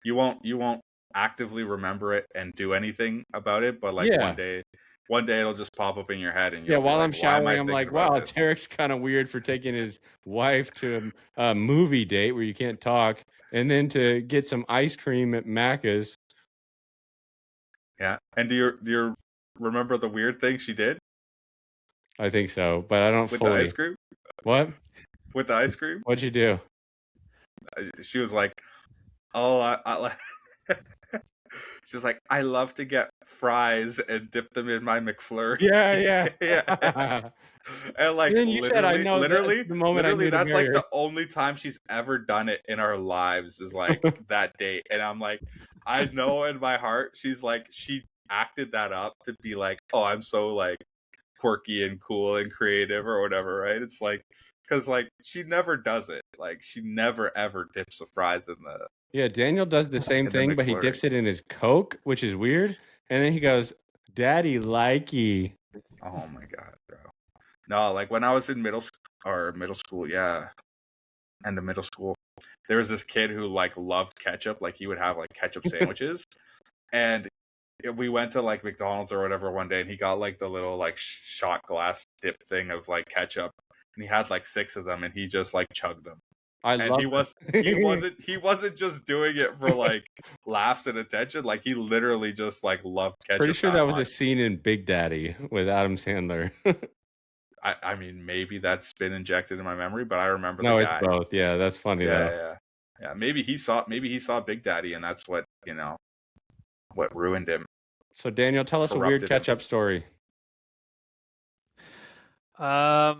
S3: You won't actively remember it and do anything about it, but like
S1: Yeah.
S3: one day it'll just pop up in your head and
S1: Yeah,
S3: you'll be
S1: while
S3: like,
S1: I'm
S3: why am
S1: showering,
S3: I
S1: I'm
S3: thinking
S1: like,
S3: about
S1: wow,
S3: this?
S1: Tarek's kind of weird for taking his wife to a movie date where you can't talk, and then to get some ice cream at Macca's.
S3: Yeah. And do you remember the weird thing she did
S1: I think so, but I don't
S3: with
S1: fully.
S3: the ice cream?
S1: What?
S3: With the ice cream?
S1: What'd you do?
S3: She was like, oh, I she's like, I love to get fries and dip them in my McFlurry.
S1: Yeah.
S3: Yeah. And like
S1: And then you said, I know
S3: literally,
S1: the moment I knew to
S3: that's
S1: marry
S3: like
S1: her.
S3: the only time she's ever done it in our lives is like that date. And I'm like, I know in my heart she's like, she acted that up to be like, oh, I'm so like quirky and cool and creative or whatever, right? It's like, because like she never does it. Like she never ever dips the fries in the
S1: Yeah, Daniel does the same thing, but he
S3: McFlurry.
S1: dips it in his Coke, which is weird. And then he goes, Daddy likey.
S3: Oh my god, bro. No, like when I was in middle school, yeah, end of middle school, there was this kid who like loved ketchup. Like he would have like ketchup sandwiches, and we went to like McDonald's or whatever one day, and he got like the little like shot glass dip thing of like ketchup, and he had like 6 of them, and he just like chugged them.
S1: I
S3: And
S1: love
S3: he wasn't just doing it for like laughs and attention. Like he literally just like loved ketchup.
S1: Pretty sure that was a
S3: much.
S1: scene in Big Daddy with Adam Sandler.
S3: I mean, maybe that's been injected in my memory, but I remember
S1: No,
S3: the
S1: it's
S3: guy.
S1: both. Yeah, that's funny though.
S3: Yeah. Maybe he saw Big Daddy, and that's what what ruined him.
S1: So Daniel, tell us a weird catch-up story.
S2: I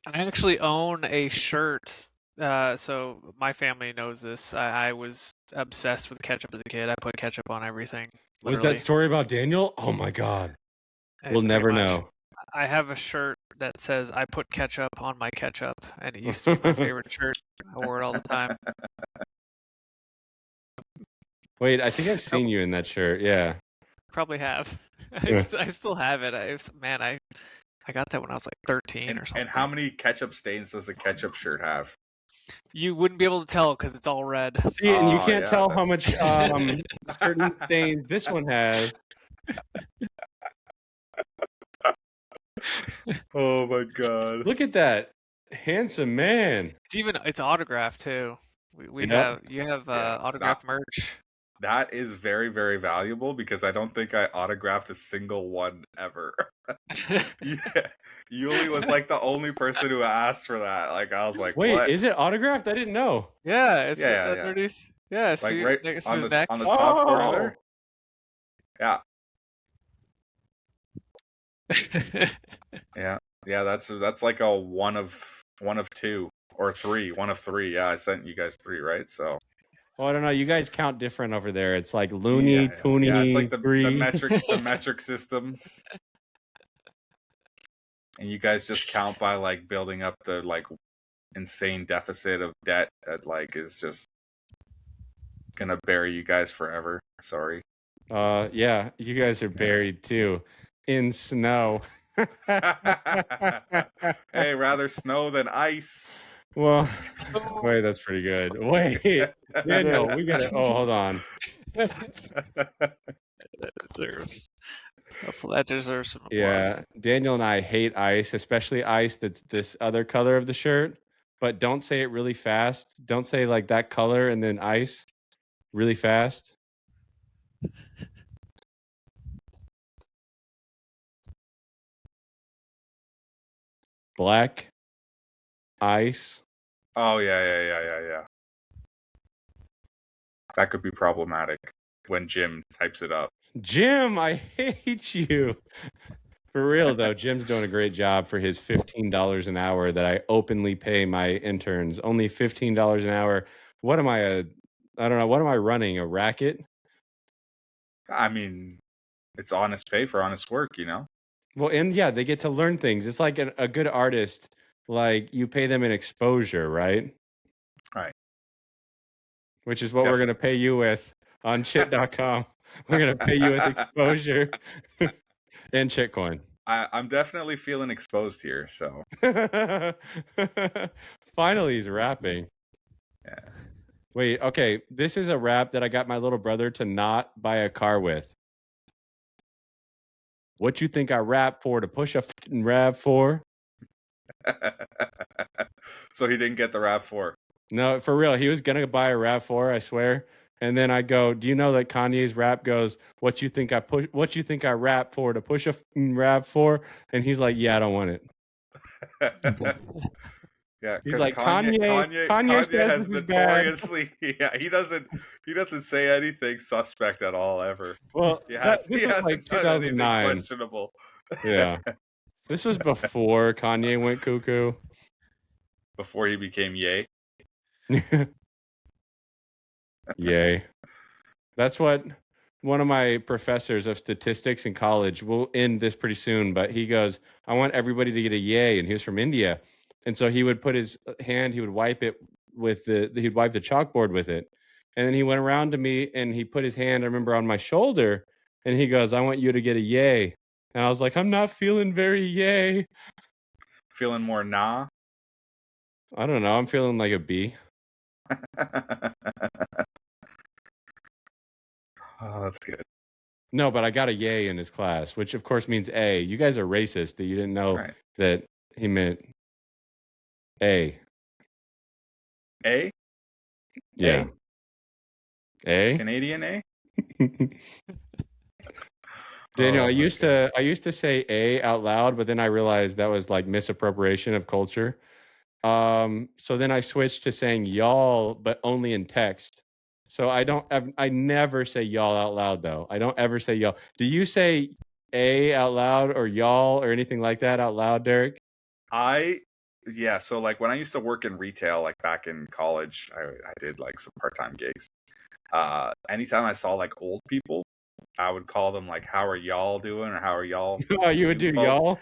S2: actually own a shirt. So my family knows this. I was obsessed with ketchup as a kid. I put ketchup on everything. Literally.
S1: Was that story about Daniel? Oh my god. We'll
S2: Pretty
S1: never
S2: much.
S1: know.
S2: I have a shirt that says I put ketchup on my ketchup, and it used to be my favorite shirt. I wore it all the time.
S1: Wait, I think I've seen you in that shirt. Yeah.
S2: Probably have.
S1: Yeah.
S2: I still have it. I got that when I was like 13 or something.
S3: And how many ketchup stains does a ketchup shirt have?
S2: You wouldn't be able to tell because it's all red.
S1: See, and you can't tell how much certain stains this one has.
S3: Oh my god!
S1: Look at that handsome man.
S2: It's autographed too. You have autographed merch.
S3: That is very, very valuable because I don't think I autographed a single one ever. Yeah, Yuli was like the only person who asked for that. Like I was like,
S1: wait,
S3: what?
S1: Is it autographed? I didn't know.
S2: Yeah, it's underneath. Yeah,
S3: like
S2: see,
S3: right
S2: next
S3: on
S2: to his
S3: the
S2: neck.
S3: on the top corner there. Yeah. Yeah, that's like a one of 2 or 3, one of 3. Yeah, I sent you guys 3, right? So.
S1: Well, I don't know. You guys count different over there. It's like loony, toony.
S3: Yeah, it's like the metric system. And you guys just count by like building up the like insane deficit of debt that like is just gonna bury you guys forever. Sorry.
S1: Yeah, you guys are buried too in snow.
S3: Hey, rather snow than ice.
S1: Well, wait, that's pretty good. Wait, Daniel, we gotta. Oh, hold on.
S2: That deserves some applause.
S1: Yeah, Daniel and I hate ice, especially ice that's this other color of the shirt. But don't say it really fast. Don't say like that color and then ice really fast. Black ice.
S3: Oh yeah. That could be problematic when Jim types it up.
S1: Jim, I hate you. For real though, Jim's doing a great job for his $15 an hour that I openly pay my interns. Only $15 an hour. What am I I don't know. What am I running? A racket?
S3: I mean, it's honest pay for honest work, you know?
S1: Well, and yeah, they get to learn things. It's like a good artist, like you pay them an exposure, right?
S3: Right.
S1: Which is what we're going to pay you with on chit.com. We're going to pay you with exposure and Chitcoin.
S3: I'm definitely feeling exposed here, so.
S1: Finally, he's rapping.
S3: Yeah.
S1: Wait, okay. This is a rap that I got my little brother to not buy a car with. What you think I rap for to push a f***ing RAV4?
S3: So he didn't get the RAV4.
S1: No, for real. He was going to buy a RAV4, I swear. And then I go, do you know that Kanye's rap goes, what you think I rap for to push a f***ing RAV4? And he's like, yeah, I don't want it.
S3: Yeah,
S1: He's
S3: because
S1: like, Kanye says
S3: has
S1: this is bad.
S3: notoriously, yeah, he doesn't say anything suspect at all ever.
S1: Well,
S3: He
S1: this was
S3: hasn't
S1: like
S3: done anything
S1: 2009.
S3: questionable.
S1: Yeah, this was before Kanye went cuckoo.
S3: Before he became Ye.
S1: Yay. That's what one of my professors of statistics in college, will end this pretty soon, but he goes, I want everybody to get a yay. And he was from India. And so he would put his hand, he would wipe it with he'd wipe the chalkboard with it. And then he went around to me and he put his hand, I remember, on my shoulder. And he goes, I want you to get a yay. And I was like, I'm not feeling very yay.
S3: Feeling more nah?
S1: I don't know. I'm feeling like a B.
S3: Oh, that's good.
S1: No, but I got a yay in his class, which of course means A. You guys are racist that you didn't know that he meant A.
S3: A?
S1: Yeah. A?
S3: Canadian A?
S1: Daniel, I used to say A out loud, but then I realized that was like misappropriation of culture. So then I switched to saying y'all, but only in text. So I never say y'all out loud though. I don't ever say y'all. Do you say A out loud or y'all or anything like that out loud, Derek?
S3: Yeah, so like when I used to work in retail, like back in college, I did like some part-time gigs. Anytime I saw like old people, I would call them like, how are y'all doing? Or how are y'all?
S1: Oh, you would do y'all?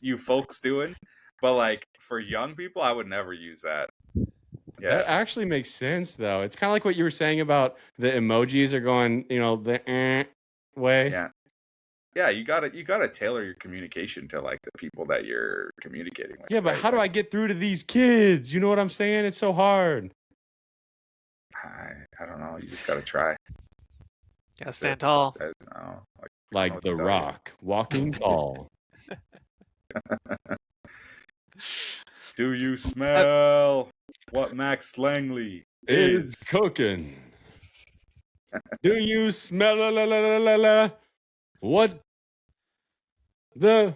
S3: you folks doing? But like for young people, I would never use that. Yeah.
S1: That actually makes sense though. It's kind of like what you were saying about the emojis are going, the way.
S3: Yeah. Yeah, you gotta tailor your communication to like the people that you're communicating with.
S1: Yeah, but how do I get through to these kids? You know what I'm saying? It's so hard.
S3: I don't know. You just gotta try.
S2: Gotta stand tall.
S1: Like The Rock, walking tall.
S3: Do you smell what Max Langley
S1: is cooking? Do you smell what the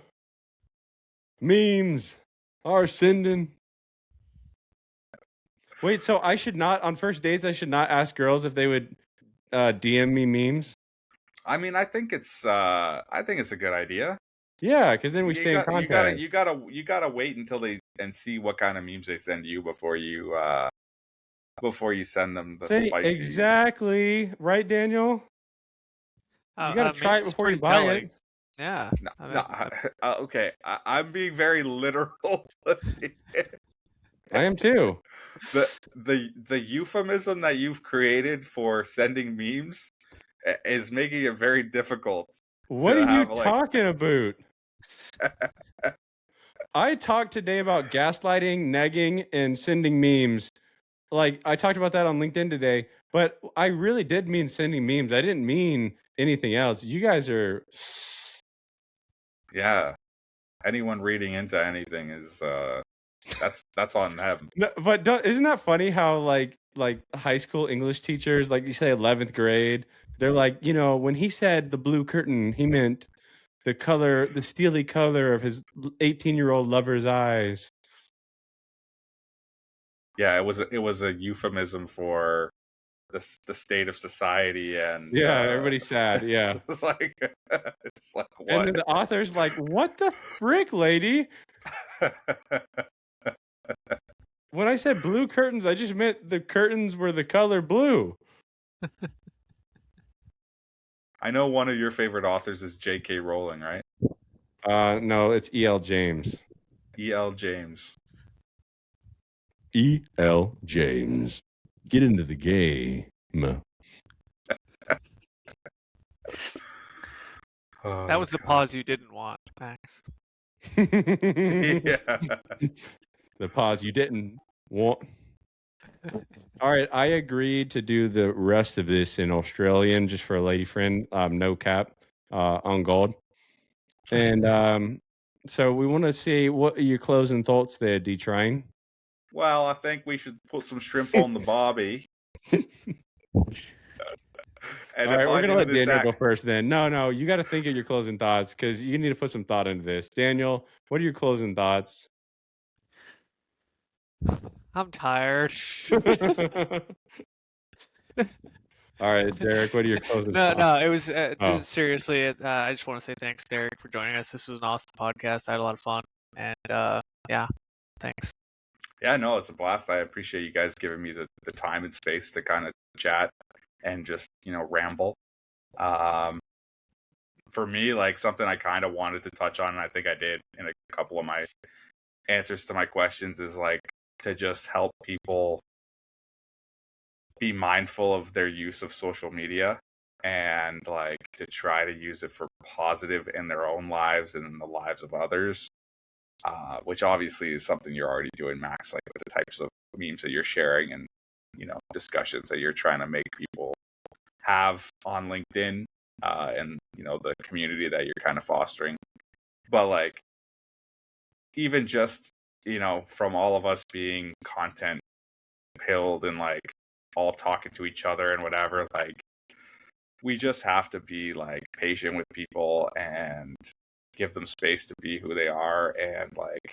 S1: memes are sending? Wait, so I should not, on first dates, I should not ask girls if they would DM me memes?
S3: I mean, I think it's a good idea.
S1: Yeah, because then we stay in contact.
S3: You gotta wait until and see what kind of memes they send you before you send them the spicy.
S1: Exactly, right, Daniel? You gotta try it before you buy it.
S2: Yeah.
S3: Okay, I'm being very literal.
S1: I am too.
S3: The euphemism that you've created for sending memes is making it very difficult.
S1: What are you talking about? I talked today about gaslighting, negging, and sending memes. Like, I talked about that on LinkedIn today, but I really did mean sending memes. I didn't mean anything else. You guys are...
S3: Yeah. Anyone reading into anything is... That's on them.
S1: No, but isn't that funny how like high school English teachers, like you say 11th grade, they're like, when he said the blue curtain, he meant the steely color of his 18-year-old lover's eyes.
S3: Yeah, it was a euphemism for the state of society, and
S1: everybody's sad. Yeah,
S3: it's like what?
S1: And then the author's like, "What the frick, lady?" When I said blue curtains, I just meant the curtains were the color blue.
S3: I know one of your favorite authors is J.K. Rowling, right?
S1: No, it's E.L. James.
S3: E.L. James.
S1: E.L. James. Get into the game.
S2: That was the pause you didn't want, Max.
S3: Yeah.
S1: The pause you didn't want. All right, I agreed to do the rest of this in Australian just for a lady friend, no cap, on gold. And so we want to see what are your closing thoughts there, D-Train?
S3: Well, I think we should put some shrimp on the barbie. And
S1: All right,
S3: if
S1: we're
S3: I
S1: gonna
S3: do
S1: let
S3: this
S1: Daniel go first. Then no, you got to think of your closing thoughts because you need to put some thought into this. Daniel, what are your closing thoughts?
S2: I'm tired.
S1: All right, Derek, what are your closing thoughts?
S2: No, it was
S1: Oh.
S2: seriously. I just want to say thanks, Derek, for joining us. This was an awesome podcast. I had a lot of fun, and yeah, thanks.
S3: Yeah, no, it's a blast. I appreciate you guys giving me the time and space to kind of chat and just, ramble. For me, like something I kind of wanted to touch on, and I think I did in a couple of my answers to my questions, is like to just help people be mindful of their use of social media and like to try to use it for positive in their own lives and in the lives of others. Which obviously is something you're already doing, Max, like with the types of memes that you're sharing and, discussions that you're trying to make people have on LinkedIn, and, the community that you're kind of fostering. But like, even just, from all of us being content pilled and like all talking to each other and whatever, like, we just have to be like patient with people and give them space to be who they are and like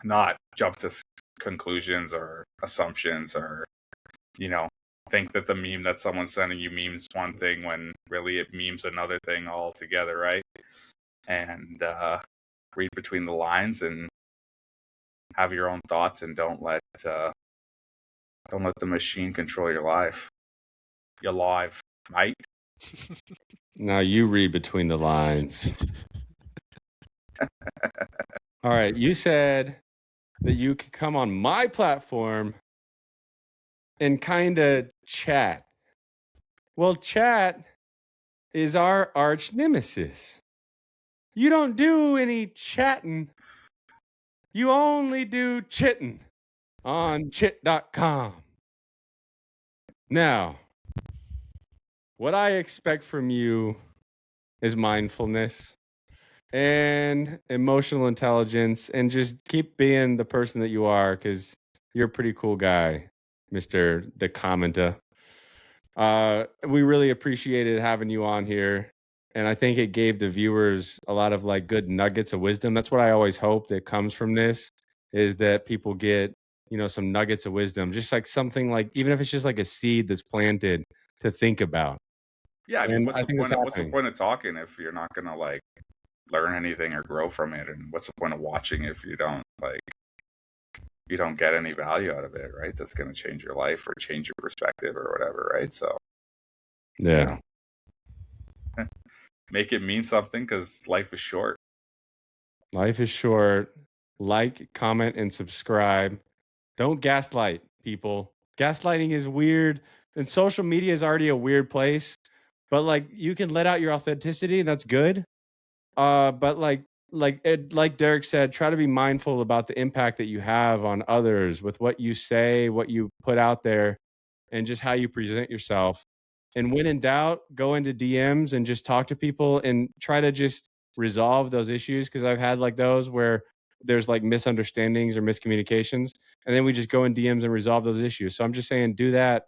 S3: not jump to conclusions or assumptions or, think that the meme that someone's sending you means one thing when really it means another thing altogether, right? And read between the lines and have your own thoughts and don't let the machine control your life. Your life, mate.
S1: Now you read between the lines. All right, you said that you could come on my platform and kind of chat. Well, chat is our arch nemesis. You don't do any chatting. You only do chitting on chit.com. Now, what I expect from you is mindfulness and emotional intelligence and just keep being the person that you are because you're a pretty cool guy, Mr. The Commenter. We really appreciated having you on here. And I think it gave the viewers a lot of like good nuggets of wisdom. That's what I always hope that comes from this is that people get, some nuggets of wisdom, just like something like, even if it's just like a seed that's planted to think about.
S3: Yeah, I mean,
S1: And
S3: what's
S1: I
S3: the
S1: think
S3: point?
S1: that's
S3: What's the
S1: happening.
S3: point of talking if you're not gonna like learn anything or grow from it? And what's the point of watching if you don't get any value out of it, right? That's gonna change your life or change your perspective or whatever, right? So
S1: Yeah.
S3: make it mean something because life is short.
S1: Life is short. Like, comment, and subscribe. Don't gaslight people. Gaslighting is weird. And social media is already a weird place. But like you can let out your authenticity, and that's good. But like Derek said, try to be mindful about the impact that you have on others with what you say, what you put out there, and just how you present yourself. And when in doubt, go into DMs and just talk to people and try to just resolve those issues. Cause I've had like those where there's like misunderstandings or miscommunications. And then we just go in DMs and resolve those issues. So I'm just saying do that.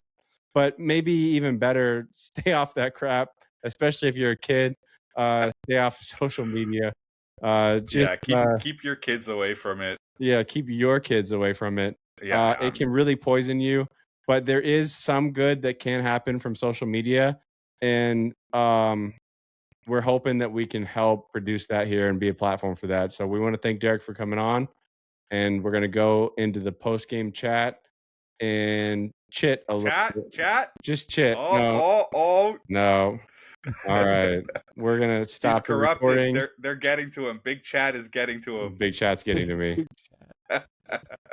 S1: But maybe even better, stay off that crap, especially if you're a kid. Stay off of social media.
S3: Keep your kids away from it.
S1: Yeah, keep your kids away from it.
S3: Yeah,
S1: It can really poison you, but there is some good that can happen from social media, and we're hoping that we can help produce that here and be a platform for that. So we want to thank Derek for coming on, and we're going to go into the post game chat and chit a little bit.
S3: Chat.
S1: Just chit.
S3: Oh.
S1: No. All right. We're gonna stop
S3: He's
S1: the
S3: corrupted.
S1: recording.
S3: They're getting to him. Big Chat is getting to him.
S1: Big Chat's getting to me.